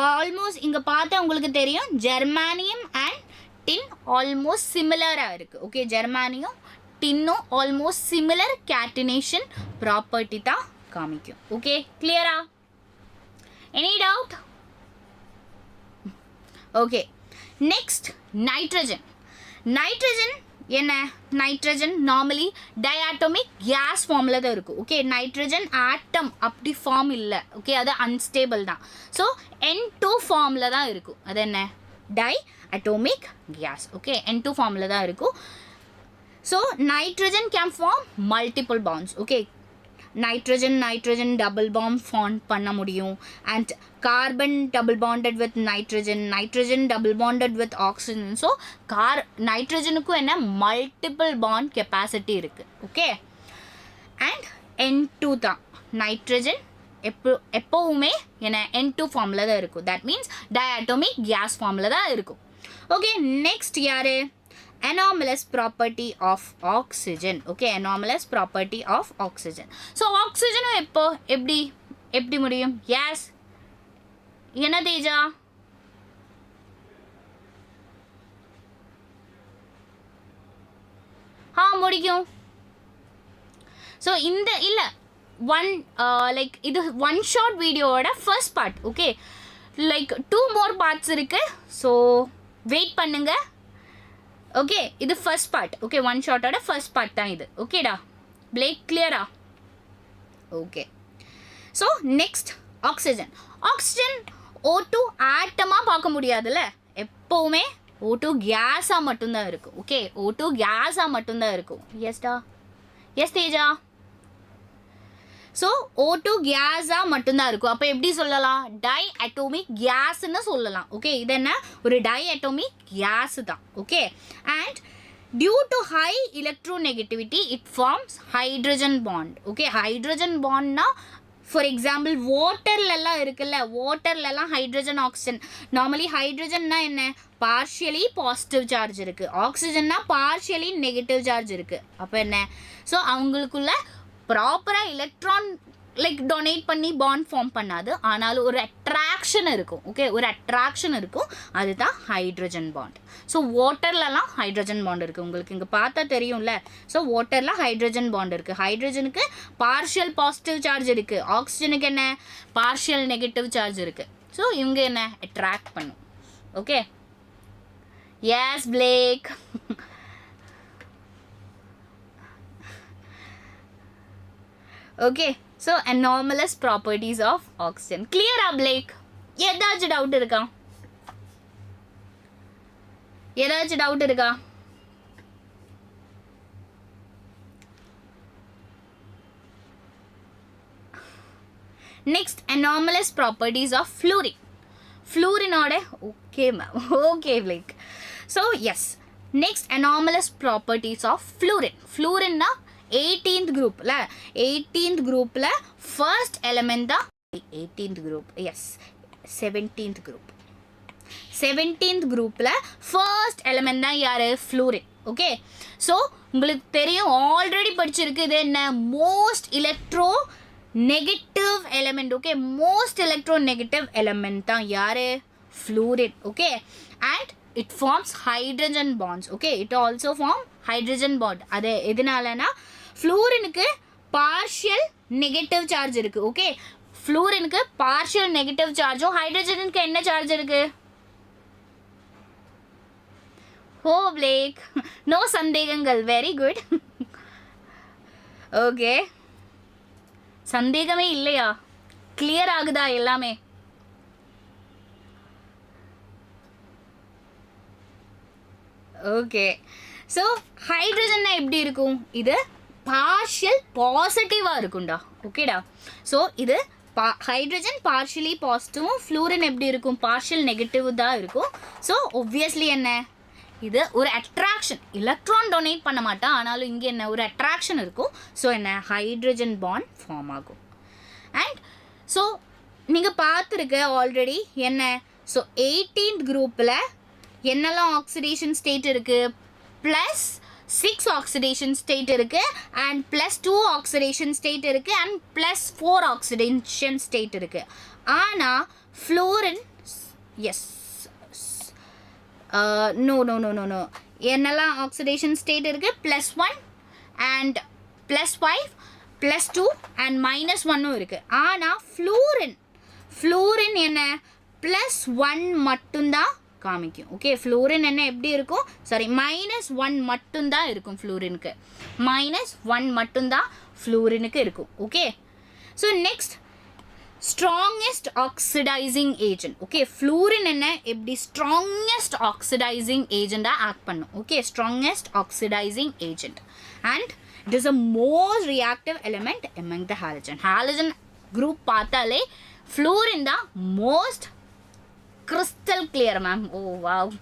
ஆல்மோஸ்ட் இங்கே பார்த்தா உங்களுக்கு தெரியும் ஜெர்மானியம் அண்ட் டின் ஆல்மோஸ்ட் சிமிலராக இருக்குது. ஓகே, ஜெர்மானியம் டின்னும் ஆல்மோஸ்ட் சிமிலர் கேட்டனேஷன் ப்ராப்பர்ட்டி தான் காமிக்கும். ஓகே, கிளியரா? Any doubt? Okay, next nitrogen. Nitrogen என்ன? நைட்ரஜன் நார்மலி டயாட்டோமிக் கேஸ் ஃபார்மில் தான் இருக்கும். ஓகே, நைட்ரஜன் ஆட்டம் அப்படி ஃபார்ம் இல்லை. ஓகே, அது அன்ஸ்டேபிள் தான். ஸோ N2 ஃபார்மில் தான் இருக்கும். அது என்ன? Tie atomic case. Okay, N2 ஃபார்மில் தான் இருக்கும். So nitrogen can form multiple bonds. Okay, nitrogen double bond form பண்ண முடியும். And carbon double bonded with nitrogen double bonded with oxygen. So நைட்ரஜனுக்கும் என்ன? மல்டிபிள் பாண்ட் கெப்பாசிட்டி இருக்குது. ஓகே, அண்ட் N2 தான். Nitrogen எப்போவுமே என்ன? N2 ஃபார்மில் தான் இருக்கும். தட் மீன்ஸ் டயாட்டோமிக் கேஸ் ஃபார்மில் தான் இருக்கும். ஓகே, நெக்ஸ்ட் யார்? anomalous property of oxygen. Okay, anomalous property of oxygen. So oxygen எப்படி முடியும்? Yes, என்ன தேஜா? முடிக்கும். ஸோ இந்த இல்லை ஒன் லைக் இது ஒன் ஷார்ட் வீடியோவோட first part. Okay, like 2 more parts இருக்கு. ஸோ வெயிட் பண்ணுங்க. ஓகே, இது ஃபர்ஸ்ட் பார்ட். ஓகே, ஒன் ஷாட்டோட ஃபர்ஸ்ட் பார்ட் தான் இது. ஓகேடா பிளேக், கிளியரா? Okay, so next oxygen. Oxygen O2 ஆட்டமாக பார்க்க முடியாதுல்ல, எப்போவுமே O2 கேஸாக மட்டும்தான் இருக்கும். ஓகே, O2 கேஸாக மட்டும்தான் இருக்கும். எஸ்டா? எஸ் தேஜா? ஸோ O2 கேஸாக மட்டும்தான் இருக்கும். அப்போ எப்படி சொல்லலாம்? டை அட்டோமிக் கேஸ்ன்னு சொல்லலாம். ஓகே, இது என்ன? ஒரு டை அட்டோமிக் கேஸு தான். Okay, and due to high electronegativity it forms hydrogen bond. Okay, hydrogen பாண்ட்னா ஃபார் எக்ஸாம்பிள் வாட்டர்லலாம் இருக்குல்ல, வாட்டர்லலாம் ஹைட்ரஜன் ஆக்சிஜன். நார்மலி ஹைட்ரஜன்னா என்ன? பார்ஷியலி பாசிட்டிவ் சார்ஜ் இருக்குது. ஆக்சிஜன்னா பார்ஷியலி நெகட்டிவ் சார்ஜ் இருக்குது. அப்போ என்ன? ஸோ அவங்களுக்குள்ள ப்ராப்பராக எலக்ட்ரான் லைக் டொனேட் பண்ணி பாண்ட் ஃபார்ம் பண்ணாது, ஆனாலும் ஒரு அட்ராக்ஷன் இருக்கும். ஓகே, ஒரு அட்ராக்ஷன் இருக்கும், அதுதான் ஹைட்ரஜன் பாண்ட். ஸோ வாட்டர்லலாம் ஹைட்ரஜன் பாண்ட் இருக்குது. உங்களுக்கு இங்கே பார்த்தா தெரியும்ல. ஸோ வாட்டரில் ஹைட்ரஜன் பாண்ட் இருக்குது. ஹைட்ரஜனுக்கு பார்ஷியல் பாசிட்டிவ் சார்ஜ் இருக்குது, ஆக்சிஜனுக்கு என்ன? பார்ஷியல் நெகட்டிவ் சார்ஜ் இருக்குது. ஸோ இவங்க என்ன? அட்ராக்ட் பண்ணும். Okay, yes Blake. Okay, so anomalous properties of oxygen. கிளியரா பிளேக்? ஏதாச்சும் டவுட் இருக்கா? ஏதாச்சும் டவுட் இருக்கா? Next anomalous properties of fluorine. ஃப்ளூரினோட okay ma'am, okay Blake. So yes, next anomalous properties of fluorine. ஃப்ளூரின்னா 18th குரூப்பில் 18th குரூப்பில் ஃபர்ஸ்ட் எலமெண்ட் தான் 18th group. S, 17th group. 17th குரூப்பில் ஃபர்ஸ்ட் எலமெண்ட் தான் யார்? ஃப்ளூரின். ஓகே, ஸோ உங்களுக்கு தெரியும், ஆல்ரெடி படிச்சிருக்கு. இது என்ன? Most electro negative element. Okay, most electro negative element தான் யார்? Fluorine. Okay, and it forms hydrogen bonds. Okay, it also form hydrogen bond. அது எதனாலனா ஃப்ளூரினுக்கு பார்ஷியல் நெகட்டிவ் சார்ஜ் இருக்குது. ஓகே, ஃப்ளூரினுக்கு பார்ஷியல் நெகட்டிவ் சார்ஜும் ஹைட்ரஜனுக்கு என்ன சார்ஜ் இருக்குது? ஓ பிளேக், நோ சந்தேகங்கள். Very good. ஓகே, சந்தேகமே இல்லையா? கிளியர் ஆகுதா எல்லாமே? ஓகே, ஸோ ஹைட்ரஜன்னா எப்படி இருக்கும்? இது பார்ஷியல் பாசிட்டிவாக இருக்கும்டா. ஓகேடா, ஸோ இது ஹைட்ரஜன் பார்ஷியலி பாசிட்டிவும், ஃப்ளூரின் எப்படி இருக்கும்? பார்ஷியல் நெகட்டிவ் தான் இருக்கும். ஸோ ஒப்வியஸ்லி என்ன? இது ஒரு அட்ராக்ஷன். எலக்ட்ரான் டொனேட் பண்ண மாட்டான், ஆனாலும் இங்கே என்ன? ஒரு அட்ராக்ஷன் இருக்கும். ஸோ என்ன? ஹைட்ரஜன் பாண்ட் ஃபார்ம் ஆகும். அண்ட் ஸோ நீங்கள் பார்த்துருக்க ஆல்ரெடி என்ன? ஸோ 18th குரூப்பில் என்னெல்லாம் ஆக்சிடேஷன் ஸ்டேட் இருக்குது? +6 ஆக்சிடேஷன் ஸ்டேட் இருக்குது, அண்ட் +2 ஆக்சிடேஷன் ஸ்டேட் இருக்குது, அண்ட் +4 ஆக்சிடேஷன் ஸ்டேட் இருக்குது. ஆனால் ஃப்ளூரின் எஸ் நோ என்னெல்லாம் ஆக்சிடேஷன் ஸ்டேட் இருக்குது? +1 அண்ட் +5 +2 அண்ட் -1 இருக்குது. ஆனால் ஃப்ளூரின் என்ன? +1 மட்டும்தான் காமிக்கும். ஓகே, ஃப்ளூரின் என்ன எப்படி இருக்கும்? சாரி, -1 மட்டும்தான் இருக்கும் ஃப்ளூரினுக்கு. -1 மட்டும்தான் ஃப்ளூரினுக்கு இருக்கும். Okay, so next strongest oxidising agent. Okay, fluorine என்ன? எப்படி ஸ்ட்ராங்கஸ்ட் ஆக்சிடைசிங் ஏஜெண்டாக ஆக்ட் பண்ணும். Okay, strongest oxidising agent, and it is a most reactive element among the halogen. Halogen group பார்த்தாலே ஃப்ளூரின் தான் most crystal clear ma'am. Oh wow,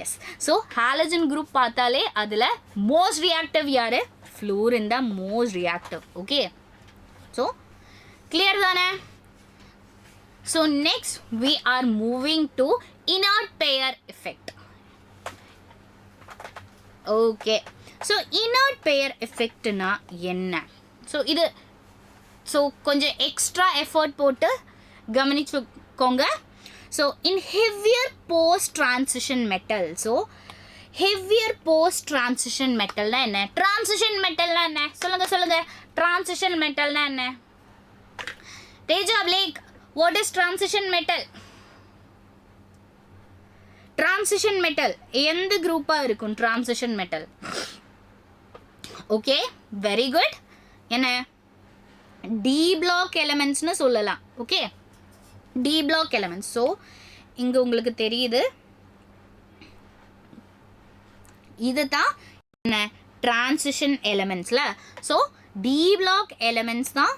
yes. So halogen group பார்த்தாலே அதில் most reactive யார்? Fluorine தான் most reactive. Okay, so clear தானே? So next we are moving to inert pair effect. Okay, so inert pair effectனா என்ன? So இது கொஞ்சம் extra effort போட்டு கவனிச்சுக்கோங்க. So in heavier post-transition metal, so heavier post-transition metal na enna? Transition metal na enna? Solunga. Transition metal na enna? Teja Blake, what is transition metal? Transition metal எந்த குரூப்பாக இருக்கும் transition metal? Okay, very good. என்ன d block எலிமெண்ட்ஸ்னு சொல்லலாம். Okay, d block elements. So இங்கே உங்களுக்கு தெரியுது இதுதான் என்ன டிரான்சிஷன் எலிமெண்ட்ஸில். ஸோ டி பிளாக் எலிமெண்ட்ஸ் தான்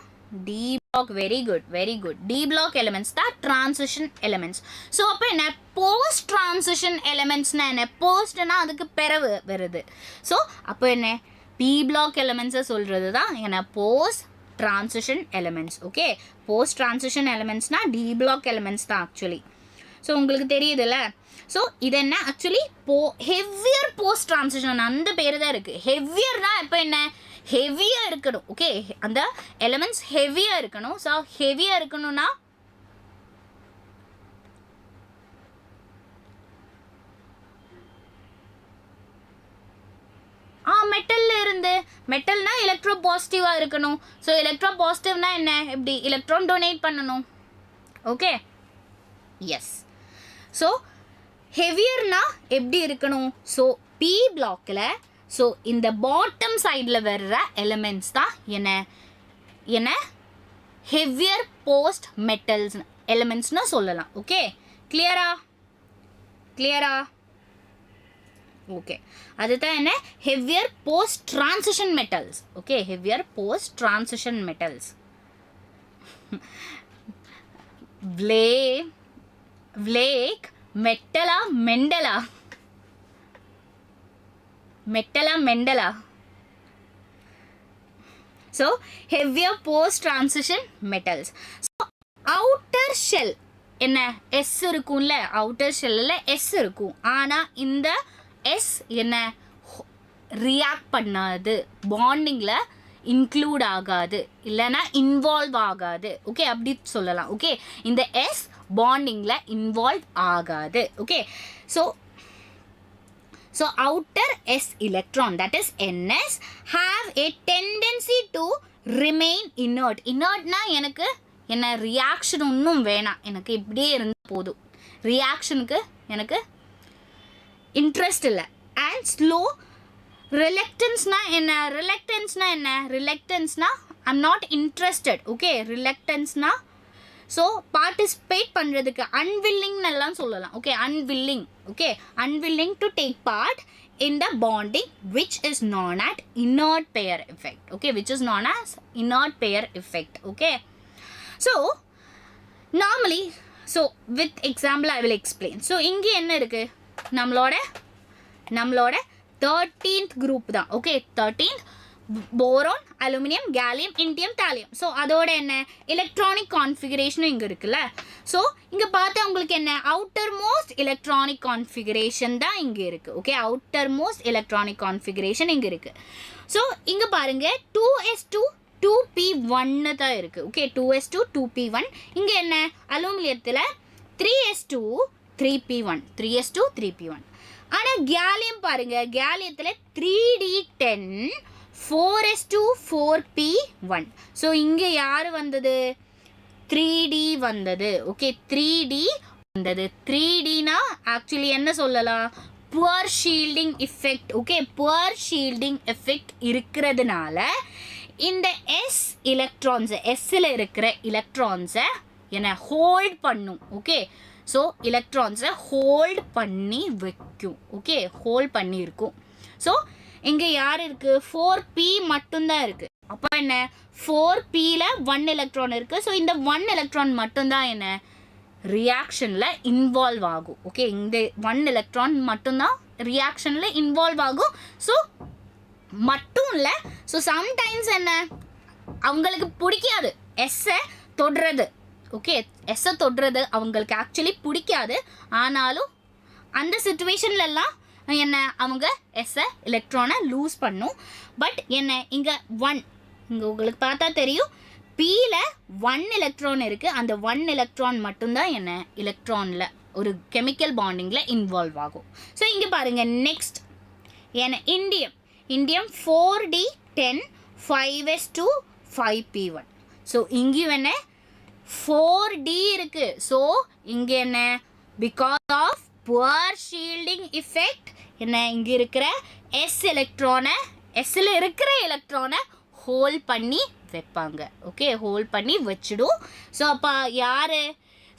d block. Very good, very good. D block elements தான் டிரான்சிஷன் எலிமெண்ட்ஸ். ஸோ அப்போ என்ன போஸ்ட் டிரான்சிஷன் எலிமெண்ட்ஸ்னா என்ன? போஸ்ட்னா அதுக்கு பிறகு வருது. ஸோ அப்போ என்ன பி பிளாக் எலிமெண்ட்ஸை சொல்கிறது தான் என்ன post transition elements. Okay, post transition எலிமெண்ட்ஸ்னா டி பிளாக் எலிமெண்ட்ஸ் தான் ஆக்சுவலி. ஸோ உங்களுக்கு தெரியுதுல்ல. ஸோ இது என்ன ஆக்சுவலி ஹெவியர் போஸ்ட் டிரான்சிஷன் அந்த பேர் தான் இருக்குது. ஹெவியர்னா இப்போ என்ன ஹெவியாக இருக்கணும். ஓகே, அந்த எலிமெண்ட்ஸ் ஹெவியாக இருக்கணும். ஸோ ஹெவியாக இருக்கணும்னா மெட்டல்ல இருந்து மெட்டல்னா எலக்ட்ரோ பாசிட்டிவாக இருக்கணும். ஸோ எலக்ட்ரோ பாசிட்டிவ்னா என்ன எப்படி எலக்ட்ரான் டொனேட் பண்ணணும். Okay, yes. ஸோ ஹெவியர்னா எப்படி இருக்கணும்? ஸோ பி பிளாக்கில் ஸோ இந்த பாட்டம் சைடில் வர்ற எலிமெண்ட்ஸ் தான் என்ன என்ன ஹெவியர் போஸ்ட் மெட்டல்ஸ் எலிமெண்ட்ஸ்னு சொல்லலாம். ஓகே, கிளியரா கிளியரா? ஓகே, அதுதான் என்ன heavier post transition metals. Okay, heavier post transition metals. Blake மெட்டலா மெண்டலா? மெட்டலா மெண்டலா? So heavier post transition metals. So outer shell என்ன எஸ் இருக்கும்ல, அவுட்டர் ஷெல்லில் எஸ் இருக்கும். ஆனால் இந்த எஸ் என்ன ரியாக்ட் பண்ணாது, பாண்டிங்கில் இன்க்ளூட் ஆகாது, இல்லைன்னா இன்வால்வ் ஆகாது. ஓகே, அப்படி சொல்லலாம். ஓகே, இந்த எஸ் பாண்டிங்கில் இன்வால்வ் ஆகாது. Okay, so outer S electron, that is NS, have a tendency to remain inert. Inertனா எனக்கு என்ன ரியாக்ஷன் ஒன்றும் வேணாம், எனக்கு இப்படியே இருந்தால் போதும், ரியாக்ஷனுக்கு எனக்கு இன்ட்ரெஸ்ட் இல்லை. அண்ட் ஸ்லோ ரிலக்டன்ஸ்னா என்ன? ரிலக்டன்ஸ்னா ஐம் நாட் இன்ட்ரெஸ்டட். ஓகே, ரிலக்டன்ஸ்னா ஸோ பார்ட்டிசிபேட் பண்ணுறதுக்கு அன்வில்லிங்னு எல்லாம் சொல்லலாம். Okay, unwilling. Okay, unwilling to take part in the bonding which is known as inert pair effect. Okay, which is known as inert pair effect. Okay, so normally, so with example I will explain. So இங்கே என்ன இருக்கு? நம்மளோட 13th group தான். Okay, 13th boron, aluminum, gallium, indium, thallium. So அதோட என்ன electronic configuration இங்க இருக்குல்ல. So இங்க பார்த்தா உங்களுக்கு என்ன outermost electronic configuration தான் இங்க இருக்கு. Okay, outermost electronic configuration இங்க இருக்கு. So இங்க பாருங்க 2s2 2p1 தான் இருக்கு. Okay, 2s2 2p1. இங்க என்ன அலுமினியத்துல 3s2 3p1 3s2 3p1. ஆனா gallium பாருங்க, galliumத்துல 3d10 4s2 4p1. ஸோ இங்கே யார் வந்தது? 3d வந்தது. ஓகே, 3d வந்தது. 3dனா ஆக்சுவலி என்ன சொல்லலாம்? Poor shielding effect. Okay, poor shielding effect இருக்கிறதுனால இந்த எஸ் எலக்ட்ரான்ஸை, எஸ்ஸில் இருக்கிற எலக்ட்ரான்ஸை என்ன ஹோல்ட் பண்ணும். ஓகே, ஸோ எலக்ட்ரான்ஸை ஹோல்ட் பண்ணி வைக்கும். ஓகே, ஹோல்ட் பண்ணி இருக்கும். ஸோ இங்கே யார் இருக்குது? 4p மட்டும்தான் இருக்குது. அப்போ என்ன 4pல 1 எலக்ட்ரான் இருக்குது. ஸோ இந்த 1 எலக்ட்ரான் மட்டும்தான் என்ன ரியாக்ஷனில் இன்வால்வ் ஆகும். ஓகே, இந்த 1 எலக்ட்ரான் மட்டும்தான் ரியாக்ஷனில் இன்வால்வ் ஆகும். ஸோ மட்டும் இல்லை, ஸோ சம்டைம்ஸ் என்ன அவங்களுக்கு பிடிக்காது எஸ்ஸை தொடுறது. ஓகே, எஸ்ஸை தொடுறது அவங்களுக்கு ஆக்சுவலி பிடிக்காது. ஆனாலும் அந்த சிச்சுவேஷன்லலாம் என்ன அவங்க எஸ்ஸை எலக்ட்ரானை லூஸ் பண்ணும். பட் என்ன இங்கே 1, இங்கே உங்களுக்கு பார்த்தா தெரியும் பியில் 1 எலக்ட்ரான் இருக்குது. அந்த 1 எலக்ட்ரான் மட்டும்தான் என்ன எலக்ட்ரானில் ஒரு கெமிக்கல் பாண்டிங்கில் இன்வால்வ் ஆகும். ஸோ இங்கே பாருங்கள் நெக்ஸ்ட் என்ன indium 4d10 5s2 5p1. So இங்கேயும் என்ன 4d இருக்குது. ஸோ இங்கே என்ன because of poor shielding effect என்ன இங்கே இருக்கிற S எலக்ட்ரானை Sல இருக்கிற எலக்ட்ரானை ஹோல்ட் பண்ணி வைப்பாங்க. ஓகே, ஹோல்ட் பண்ணி வச்சிடும். ஸோ அப்போ யார்?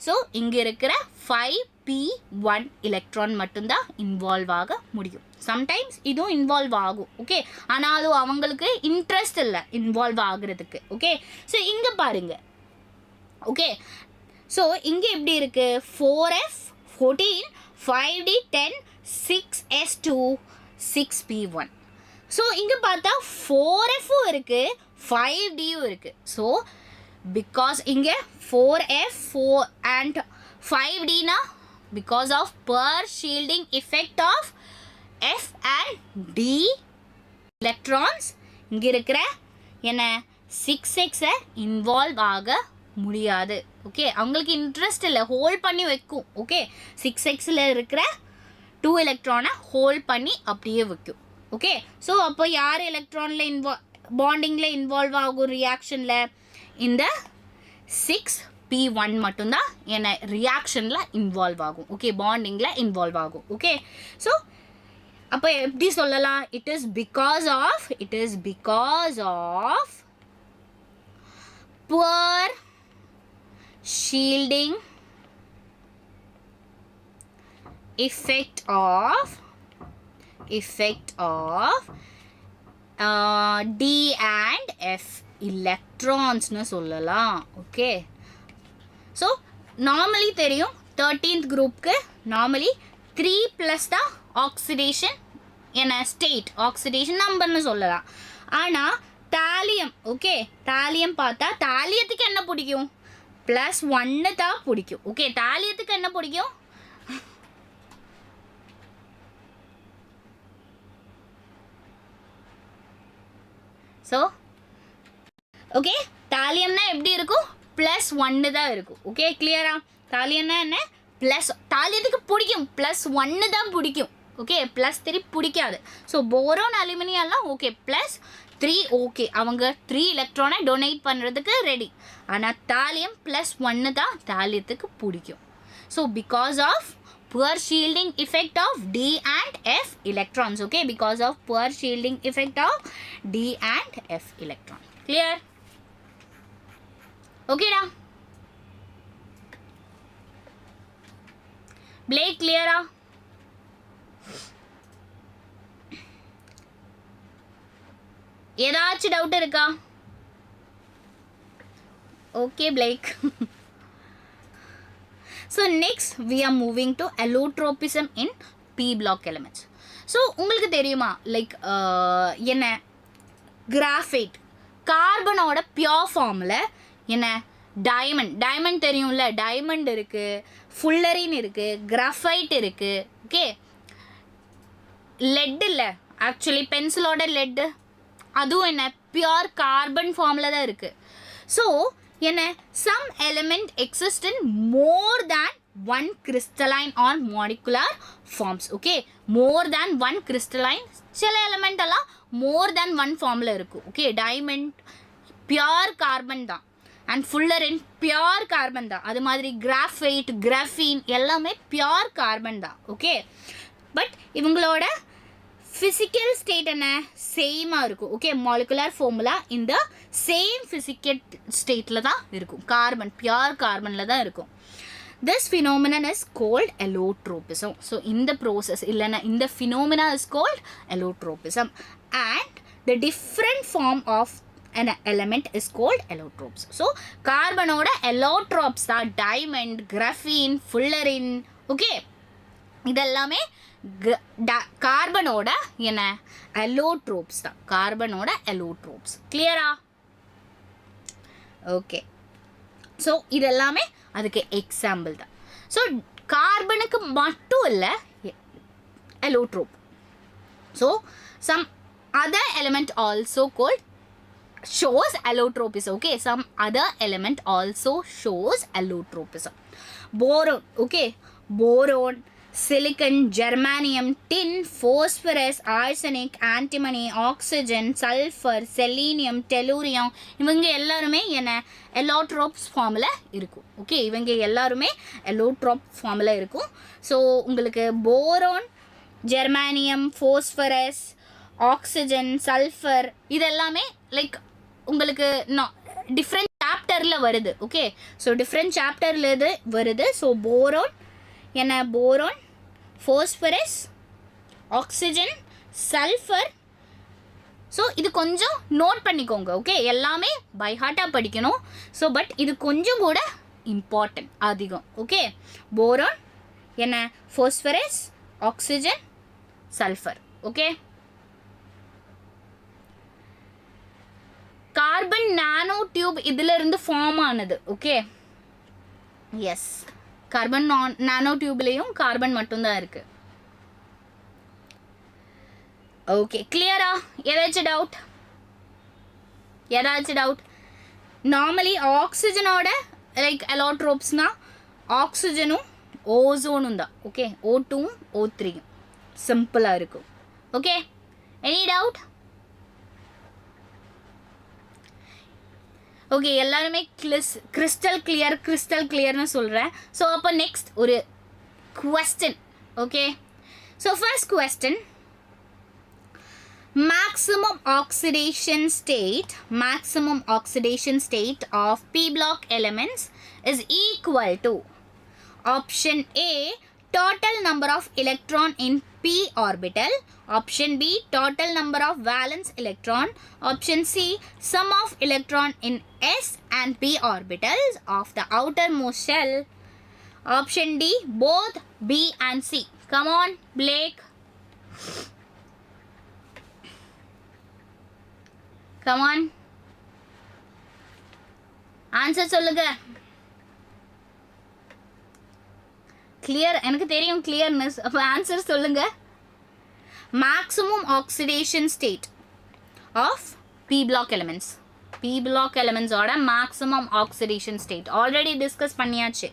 ஸோ இங்கே இருக்கிற 5p1 எலக்ட்ரான் மட்டும்தான் இன்வால்வ் ஆக முடியும். சம்டைம்ஸ் இதுவும் இன்வால்வ் ஆகும். ஓகே, ஆனால் அது அவங்களுக்கு இன்ட்ரெஸ்ட் இல்லை இன்வால்வ் ஆகுறதுக்கு. ஓகே, ஸோ இங்கே பாருங்க. ஓகே, ஸோ இங்கே எப்படி இருக்குது? 4f 14 5d 10 6s2 6p1. So இங்கே பார்த்தா 4fும் இருக்குது 5dயும் இருக்குது. ஸோ பிகாஸ் இங்கே 4f 4 and 5dனா because of per shielding effect of f and d electrons இங்கே இருக்கிற என்ன 6xஐ இன்வால்வ் ஆக முடியாது. ஓகே, அவங்களுக்கு இன்ட்ரெஸ்ட் இல்லை, ஹோல்ட் பண்ணி வைக்கும். ஓகே, 6xல இருக்கிற 2 எலக்ட்ரானை ஹோல்ட் பண்ணி அப்படியே வைக்கும். ஓகே, ஸோ அப்போ யார் எலக்ட்ரானில் பாண்டிங்கில் இன்வால்வ் ஆகும் ரியாக்ஷனில்? இந்த 6p1 மட்டும்தான் என்ன ரியாக்ஷனில் இன்வால்வ் ஆகும். ஓகே, பாண்டிங்கில் இன்வால்வ் ஆகும். ஓகே, ஸோ அப்போ எப்படி சொல்லலாம்? It is because of poor shielding effect of D and F electrons னு சொல்லலாம். ஓகே, ஸோ நார்மலி தெரியும் 13th குரூப்க்கு நார்மலி 3 ப்ளஸ் தான் ஆக்சிடேஷன் என்ன ஸ்டேட் ஆக்சிடேஷன் நம்பர்னு சொல்லலாம். ஆனால் தாலியம், ஓகே, தாலியம் பார்த்தா தாலியத்துக்கு என்ன பிடிக்கும்? +1 தான் பிடிக்கும். ஓகே, தாலியத்துக்கு என்ன பிடிக்கும்? ஸோ ஓகே, தாலியம்னா எப்படி இருக்கும்? +1 தான் இருக்கும். ஓகே, கிளியரா? தாலியம்னா என்ன? தாலியத்துக்கு பிடிக்கும் +1 தான் பிடிக்கும். ஓகே, +3 பிடிக்காது. ஸோ போரோன் அலுமினியம்லாம் ஓகே +3 ஓகே, அவங்க 3 எலக்ட்ரானை டொனேட் பண்ணுறதுக்கு ரெடி. ஆனால் தாலியம் +1 தான் தாலியத்துக்கு பிடிக்கும். So because of poor shielding effect of D and F electrons. Okay, because of poor shielding effect of D and F electron. Clear? Okay da? Blake, clear ah? ஏதாச்சும் doubt இருக்கா? Okay, Blake. So next we are moving to allotropism in p block elements. So உங்களுக்கு தெரியுமா like என்ன graphite கார்பனோட pure ஃபார்மில் என்ன diamond தெரியும்ல, diamond இருக்குது, fullerene இருக்குது, கிராஃபைட் இருக்குது. ஓகே, லெட் இல்லை ஆக்சுவலி பென்சிலோட லெட்டு அதுவும் என்ன பியோர் கார்பன் ஃபார்மில் தான் இருக்குது. ஸோ என்ன some element exist in more than one crystalline or molecular forms. Okay, more than one crystalline சில எலிமெண்ட் எல்லாம் more than one ஃபார்மில் இருக்கும். ஓகே, டைமண்ட் பியோர் கார்பன் தான் அண்ட் ஃபுல்லரின் பியோர் கார்பன் தான். அது மாதிரி கிராஃபைட் கிராஃபீன் எல்லாமே பியோர் கார்பன் தான். ஓகே, பட் இவங்களோட ஃபிசிக்கல் ஸ்டேட் என்ன சேமாக இருக்கும். ஓகே, மாலிகுலர் ஃபார்முலா இந்த சேம் ஃபிசிக்கல் ஸ்டேட்டில் தான் இருக்கும். கார்பன் பியோர் கார்பனில் தான் இருக்கும். This phenomenon is called allotropism. So இந்த ப்ரோசஸ் இல்லைன்னா இந்த phenomena is called allotropism and the different form of an element is called allotropes. So கார்பனோட allotropes தான் டைமண்ட், கிராஃபீன், ஃபுல்லரின். ஓகே, இதெல்லாமே கார்பனோட என்ன allotropes தான், கார்பனோட allotropes. கிளியரா? ஓகே, ஸோ இதெல்லாமே அதுக்கு எக்ஸாம்பிள் தான். ஸோ கார்பனுக்கு மட்டும் இல்லை allotrope. So some other element also called shows allotropism. Okay, some other element also shows allotropism. Boron, okay, boron, silicon, germanium, tin, phosphorus, arsenic, antimony, oxygen, sulfur, selenium, tellurium இவங்க எல்லாருமே என்ன allotrops ஃபார்ம்ல இருக்கும். Okay, இவங்க எல்லாருமே allotrop ஃபார்ம்ல இருக்கும். So உங்களுக்கு போரான், ஜெர்மானியம், phosphorus, ஆக்சிஜன், சல்ஃபர் இதெல்லாமே லைக் உங்களுக்கு டிஃப்ரெண்ட் சாப்டரில் வருது. ஓகே, ஸோ டிஃப்ரெண்ட் சாப்டரில் இது வருது. ஸோ போரான் என்ன, boron, phosphorus, oxygen, sulphur. So இது கொஞ்சம் நோட் பண்ணிக்கோங்க. ஓகே, எல்லாமே பை ஹார்ட்டாக படிக்கணும். ஸோ பட் இது கொஞ்சம் கூட இம்பார்ட்டன்ட் அதிகம். ஓகே, போரான் என்ன, phosphorus, oxygen, sulphur. Okay, carbon nanotube இதிலிருந்து ஃபார்ம் ஆனது. ஓகே, எஸ், கார்பன் நானோ டியூப்லேயும் கார்பன் மட்டும்தான் இருக்கு. ஓகே, கிளியரா? ஏதாச்சும் டவுட்? நார்மலி ஆக்சிஜனோட லைக் அலோட்ரோப்ஸ்னா ஆக்சிஜனும் ஓசோனும் தான். ஓகே, O2ம் O3யும் சிம்பிளாக இருக்கும். Okay, any doubt? ஓகே, எல்லாருமே கிறிஸ்டல் கிளியர்னு சொல்கிறேன். ஸோ அப்போ நெக்ஸ்ட் ஒரு question. ஓகே, ஸோ ஃபர்ஸ்ட் question, maximum oxidation state of p block elements is equal to option A, total number of electron in p orbital, option B, total number of valence electron, option C, sum of electron in s and p orbitals of the outermost shell, option D, both B and C. Come on, Blake. Come on, answer சொல்லுங்க. Clear, எனக்கு தெரியும் clearness. அப்போ answer சொல்லுங்க. Maximum oxidation state of p block elements. P block எலிமெண்ட்ஸோட maximum oxidation state already discuss பண்ணியாச்சு.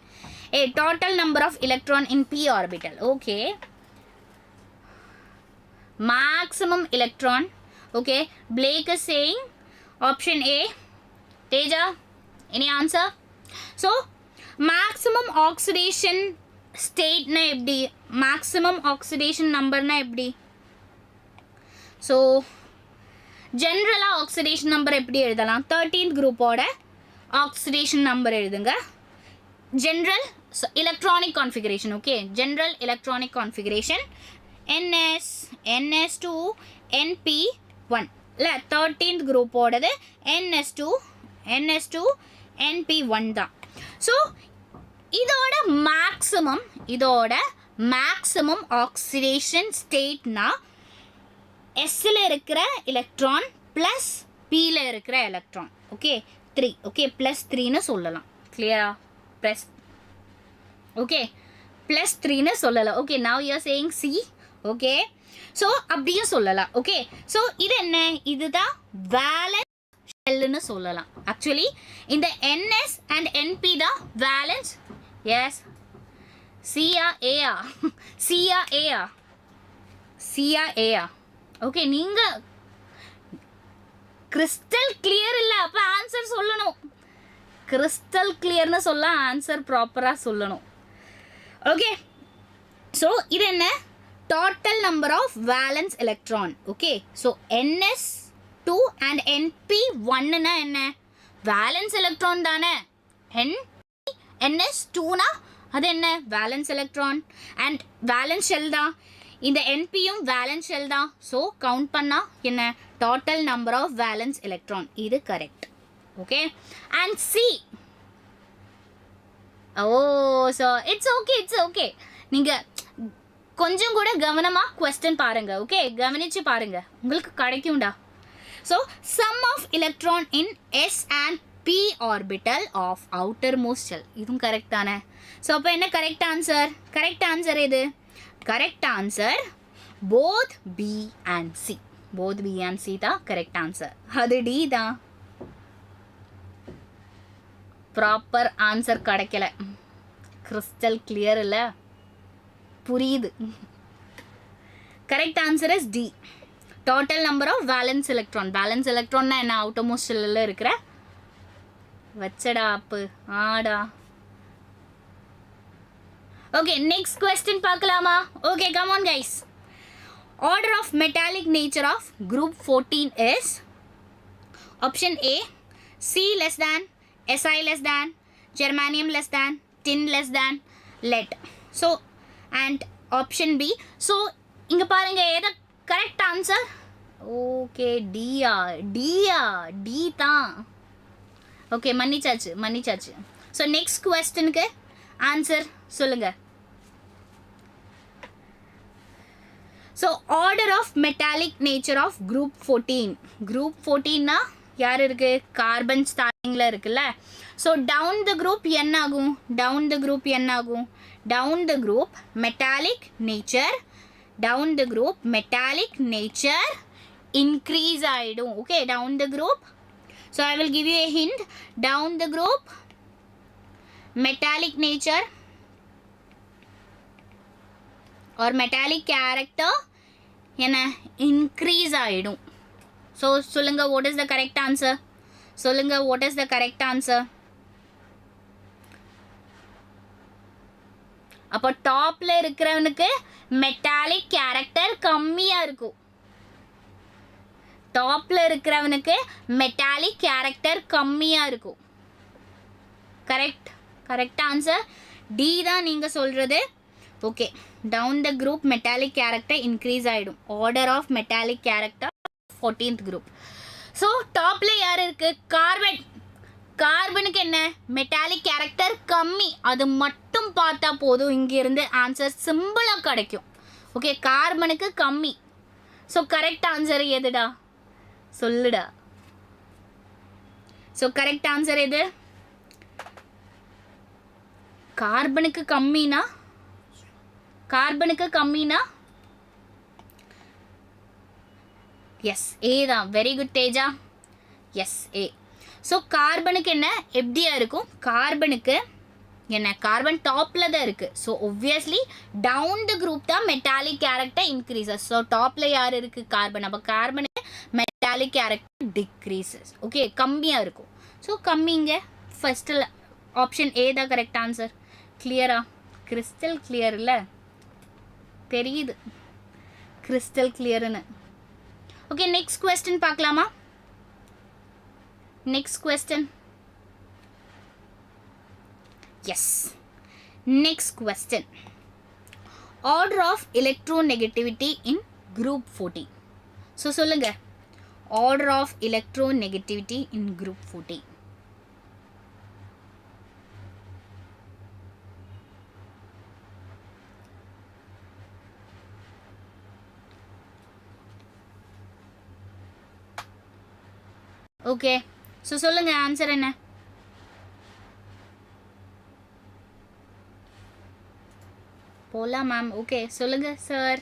Total number of electron in p orbital. Okay, maximum electron. Okay, Blake is saying option A. Teja, any answer? So maximum oxidation state na எப்படி, maximum oxidation number na எப்படி? So general oxidation number எப்படி எழுதலாம்? 13th group ஓட oxidation number எழுதுங்க. general electronic configuration. okay, general electronic configuration NS, NS2, NP1 இல்லை 13th group ஓடது NS2, NP1 தான். So இதோட maximum oxidation ஸ்டேட்னா எஸ்ஸில் இருக்கிற எலக்ட்ரான் ப்ளஸ் பியில் இருக்கிற எலக்ட்ரான். ஓகே, 3. ஓகே, +3ன்னு சொல்லலாம். கிளியரா? +3ன்னு சொல்லலாம். Okay, now you are saying C. Okay, so அப்படியும் சொல்லலாம். ஓகே, ஸோ இது என்ன, இதுதான் வேலன்ஸ் ஷெல்லுன்னு சொல்லலாம். ஆக்சுவலி இந்த NS அண்ட் NP தான் வேலன்ஸ். எஸ், சியா ஏயா? ஓகே, நீங்கள் கிறிஸ்டல் கிளியர் இல்லை, அப்போ ஆன்சர் சொல்லணும். கிறிஸ்டல் கிளியர்னு சொல்ல ஆன்சர் ப்ராப்பராக சொல்லணும். ஓகே, ஸோ இது என்ன, total number of valence electron. okay, so NS2 and NP1 na enna, valence electron தானே. NS2 na அது என்ன, valence electron and valence shell தான். இந்த NPயும் valence shell தான். so count பண்ணா என்ன, total number of valence electron. இது correct. okay, and C. oh, so it's okay. நீங்க கொஞ்சம் கூட கவனமாக கொஸ்டின் பாருங்க. ஓகே, கவனிச்சு பாருங்க, உங்களுக்கு கிடைக்கும்டா. So sum of electron in s and p orbital of outermost shell. இதுவும் கரெக்ட் தானே? ஸோ அப்போ என்ன கரெக்ட் ஆன்சர்? எது correct answer? Both b and c தான் கரெக்ட் ஆன்சர். அது டி தான். ப்ராப்பர் ஆன்சர் கிடைக்கல. கிறிஸ்டல் கிளியர் இல்லை. புரியுது. Correct answer is D. Total number of valence electron. Valence electron na enna outermost shell la irukra vachada appu aada. Okay, next question paakalama. Okay, come on guys. Order of metallic nature of group 14 is option A, C less than, Si less than, germanium less than, tin less than, lead. So and option B. So inga parunga edha correct answer. Okay, D tha. Okay, மன்னிச்சாச்சு. So next question க்கு answer சொல்லுங்க. So order of metallic nature of group 14. Group 14 na யார் இருக்கு? Carbon ஸ்டார்டிங்ல இருக்குல்ல. So down the group என்ன ஆகும்? Down the group metallic nature increase ஆயிடும். Okay, down the group. So I will give you a hint. Down the group metallic nature or metallic character என்ன increase ஆயிடும். So சொல்லுங்க, what is the correct answer? அப்போ டாப்ல இருக்கிறவனுக்கு metallic character கம்மியா இருக்கும். Correct answer D தான் நீங்க சொல்றது. Okay, down the group metallic character increase ஆயிடும். Order of metallic character 14th குரூப். ஸோ டாப்ல யார் இருக்கு? கார்பனுக்கு என்ன? மெட்டாலிக் கேரக்டர் கம்மி. அது மட்டும் பார்த்தா போதும், இங்கிருந்து ஆன்சர் சிம்பிளாக கிடைக்கும். ஓகே, கார்பனுக்கு கம்மி. ஸோ கரெக்ட் ஆன்சர் எதுடா? சொல்லுடா. ஸோ கரெக்ட் ஆன்சர் எது? கார்பனுக்கு கம்மினா எஸ், ஏ தான். Very good Teja. Yes, A. So கார்பனுக்கு என்ன எப்படியா இருக்கும்? கார்பனுக்கு என்ன? கார்பன் டாப்பில் தான் இருக்குது. So obviously down the group தான் மெட்டாலிக் கேரக்டர் இன்க்ரீசஸ். ஸோ டாப்பில் யார் இருக்குது? கார்பன். அப்போ கார்பனுக்கு மெட்டாலிக் கேரக்டர் டிக்ரீசஸ். ஓகே, கம்மியாக இருக்கும். ஸோ கம்மிங்க. ஃபஸ்ட்டில் ஆப்ஷன் ஏ தான் கரெக்ட் ஆன்சர். கிளியரா? கிறிஸ்டல் கிளியர் இல்லை? தெரியுது கிறிஸ்டல் கிளியர்னு. ஓகே, நெக்ஸ்ட் கொஸ்டின் பார்க்கலாமா? Next question. Yes. Next question. Order of electronegativity in group 14. So சொல்லுங்க. Order of electronegativity in group 14. Okay. So சொல்லுங்க, ஆன்சர் என்ன? போலாம் மேம். ஓகே, சொல்லுங்க சார்.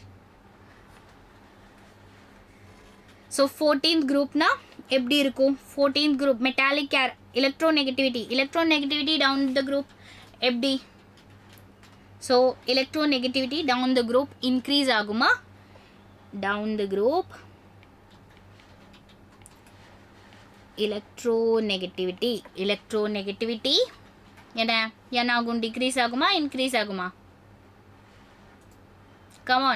ஸோ 14th குரூப்னா எப்படி இருக்கும்? 14th group metallic electronegativity down the group எப்படி? So electronegativity down the group increase ஆகுமா? டவுன் த குரூப் electronegativity என்ன ஆகும்? டிக்ரீஸ் ஆகுமா? இன்க்ரீஸ் ஆகுமா? Come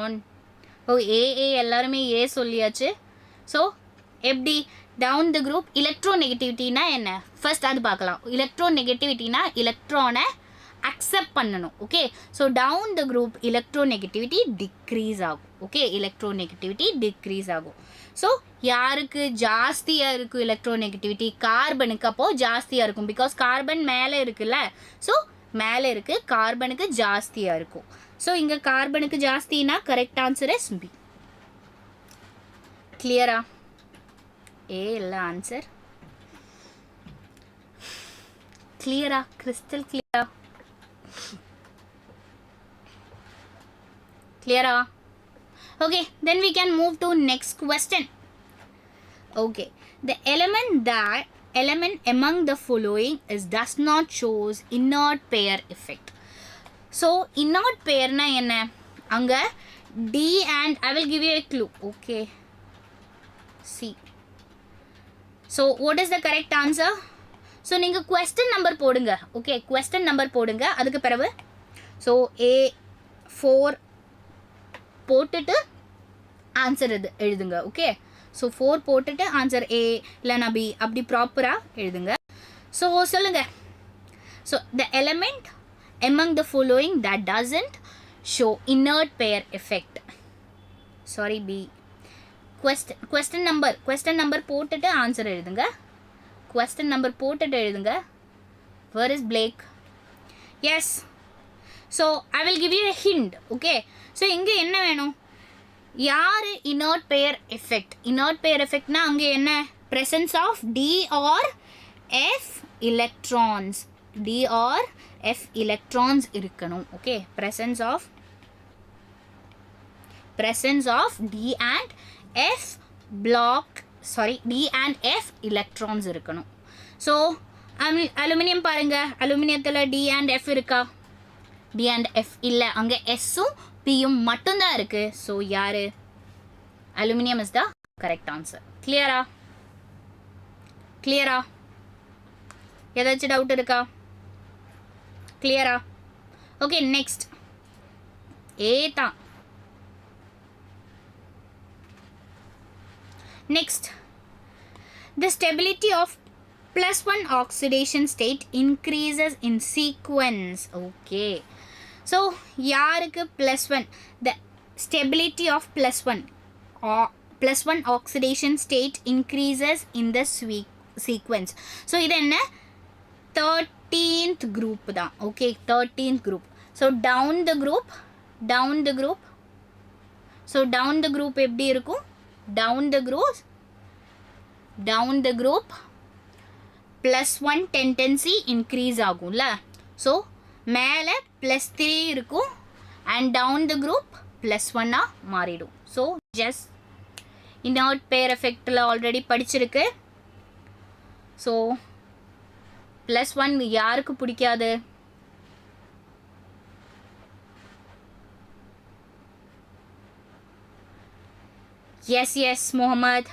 on. ஓ, எல்லாருமே ஏ சொல்லியாச்சு. ஸோ எப்படி? டவுன் த குரூப் எலக்ட்ரோநெகட்டிவிட்டினா என்ன? ஃபர்ஸ்ட் அது பார்க்கலாம். எலக்ட்ரோநெகட்டிவிட்டினா எலக்ட்ரானை அக்செப்ட் பண்ணணும். Okay, so down the group electronegativity decrease ஆகும். ஓகே, எலக்ட்ரோநெகட்டிவிட்டி டிக்ரீஸ் ஆகும். ஸோ யாருக்கு ஜாஸ்தியாக இருக்கும் எலக்ட்ரோநெகட்டிவிட்டி? கார்பனுக்கு. அப்போது ஜாஸ்தியாக இருக்கும். பிகாஸ் கார்பன் மேலே இருக்குல்ல. ஸோ மேலே இருக்குது, கார்பனுக்கு ஜாஸ்தியாக இருக்கும். ஸோ இங்கே கார்பனுக்கு ஜாஸ்தினா கரெக்ட் ஆன்சர் இஸ் பி. கிளியரா? ஏ இல்லை ஆன்சர். கிளியரா? கிறிஸ்டல் கிளியரா? Okay, then we can move to next question. Okay, the element among the following is does not shows inert pair effect. So inert pair na enna anga D and I will give you a clue. Okay, C. So what is the correct answer? So நீங்க question number போடுங்க. Okay, question number போடுங்க. அதுக்கு பிறகு so A4 போட்டுட்டு answer எழுதுங்க. Okay, so 4 போட்டுட்டு answer A இல்லைனா B அப்படி ப்ராப்பராக எழுதுங்க. ஸோ சொல்லுங்க. So the element among the following that doesn't show inert pair effect. Sorry, B. Question number போட்டுட்டு ஆன்சர் எழுதுங்க. Question number போட்டுட்டு எழுதுங்க. Where is Blake? Yes. So I will give you a hint. Okay. So இங்கே என்ன வேணும்? யார் inert pair effect? Inert pair effect na அங்கே என்ன? Presence of D or F electrons. D or F electrons இருக்கணும். Okay. Presence of D and F D and F electrons இருக்கணும். So aluminium பாருங்க. அலுமினியத்தில் D and F இருக்கா? D and F இல்லை, அங்கே Sம் Pயும் மட்டும்தான் இருக்கு. ஸோ யாரு? Aluminium is the correct answer. கிளியரா? ஏதாச்சும் டவுட் இருக்கா? கிளியரா? ஓகே, நெக்ஸ்ட் ஏ தான். Next, the stability of +1 oxidation state increases in sequence. Okay, so யாருக்கு +1? The stability of +1 oxidation state increases in the sequence. So இது என்ன? 13th group தான். Okay, 13th group. So down the group. So down the group எப்படி இருக்கும்? Down the group +1 tendency increase ஆகும்ல. So மேலே +3 இருக்கும் and down the group +1 மாறிடும். So just inert pair effectல already படிச்சிருக்கு. So +1 யாருக்கு பிடிக்காது? Yes, Mohammed.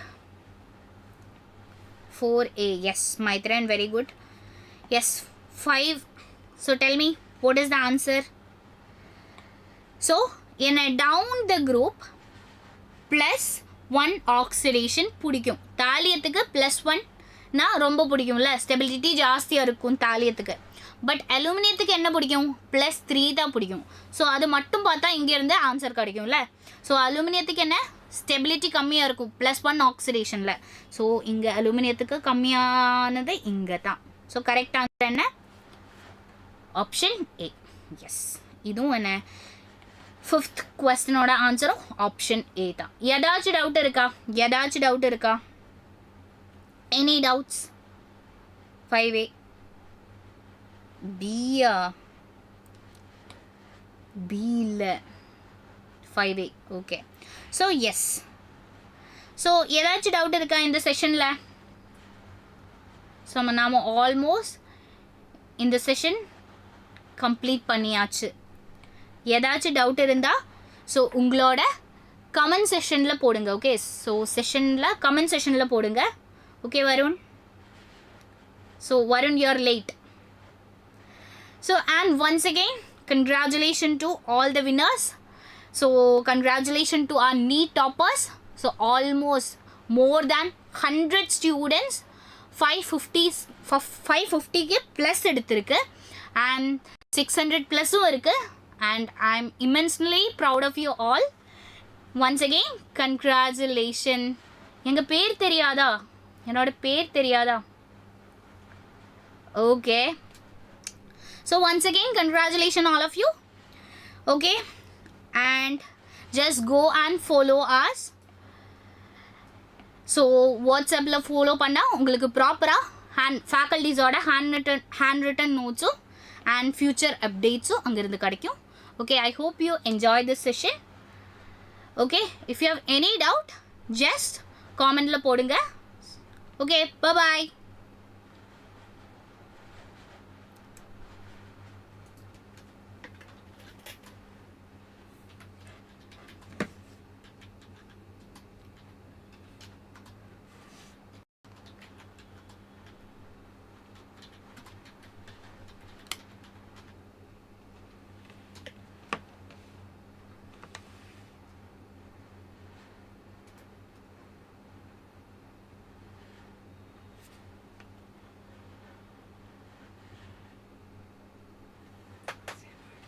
4A. Yes, Maitran, very good. Yes, 5. So tell me, what is the answer? So, in a down the group, +1 oxidation பிடிக்கும். தாலியத்துக்கு +1 நான் ரொம்ப பிடிக்கும்ல, stability ஜாஸ்தியாக இருக்கும் தாலியத்துக்கு. But அலுமினியத்துக்கு என்ன பிடிக்கும்? +3 தான் பிடிக்கும். ஸோ அது மட்டும் பார்த்தா இங்கேருந்து ஆன்சர் கிடைக்கும்ல. ஸோ அலுமினியத்துக்கு என்ன? ஸ்டெபிலிட்டி கம்மியாக இருக்கும் +1 ஆக்சிடேஷனில். ஸோ இங்கே அலுமினியத்துக்கு கம்மியானது இங்கே தான். ஸோ கரெக்ட் ஆன்சர் என்ன? Option A. எஸ், இதுவும் என்ன? 5th கொஸ்டினோட ஆன்சரும் ஆப்ஷன் ஏ தான். ஏதாச்சும் டவுட் இருக்கா? Any doubts? 5A. B இல்லை, 5A. Okay. So yes. So ஏதாச்சும் டவுட் இருக்கா இந்த செஷனில்? ஸோ நாம் ஆல்மோஸ்ட் இந்த செஷன் கம்ப்ளீட் பண்ணியாச்சு. ஏதாச்சும் டவுட் இருந்தால் ஸோ உங்களோட கமெண்ட் செஷனில் போடுங்க. ஓகே, ஸோ கமெண்ட் செஷனில் போடுங்க. Okay Varun? So Varun, you are late. So and once again congratulations to all the winners. So congratulations to our NEET toppers. So almost more than 100 students 550 க்கு plus எடுத்திருக்கு and 600 plusம் இருக்கு and I'm immensely proud of you all. Once again congratulations. எங்க பேர் தெரியாதா? என்னோட பேர் தெரியாதா? Okay. So once again congratulations all of you. Okay, and just go and follow us. So WhatsApp la follow பண்ணா உங்களுக்கு ப்ராப்பரா faculties ஓட handwritten notes and future updates அங்க இருந்து கிடைக்கும். Okay, I hope you enjoy this session. Okay, if you have any doubt, just comment la podunga. Okay, bye bye.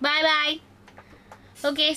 Bye bye. Okay.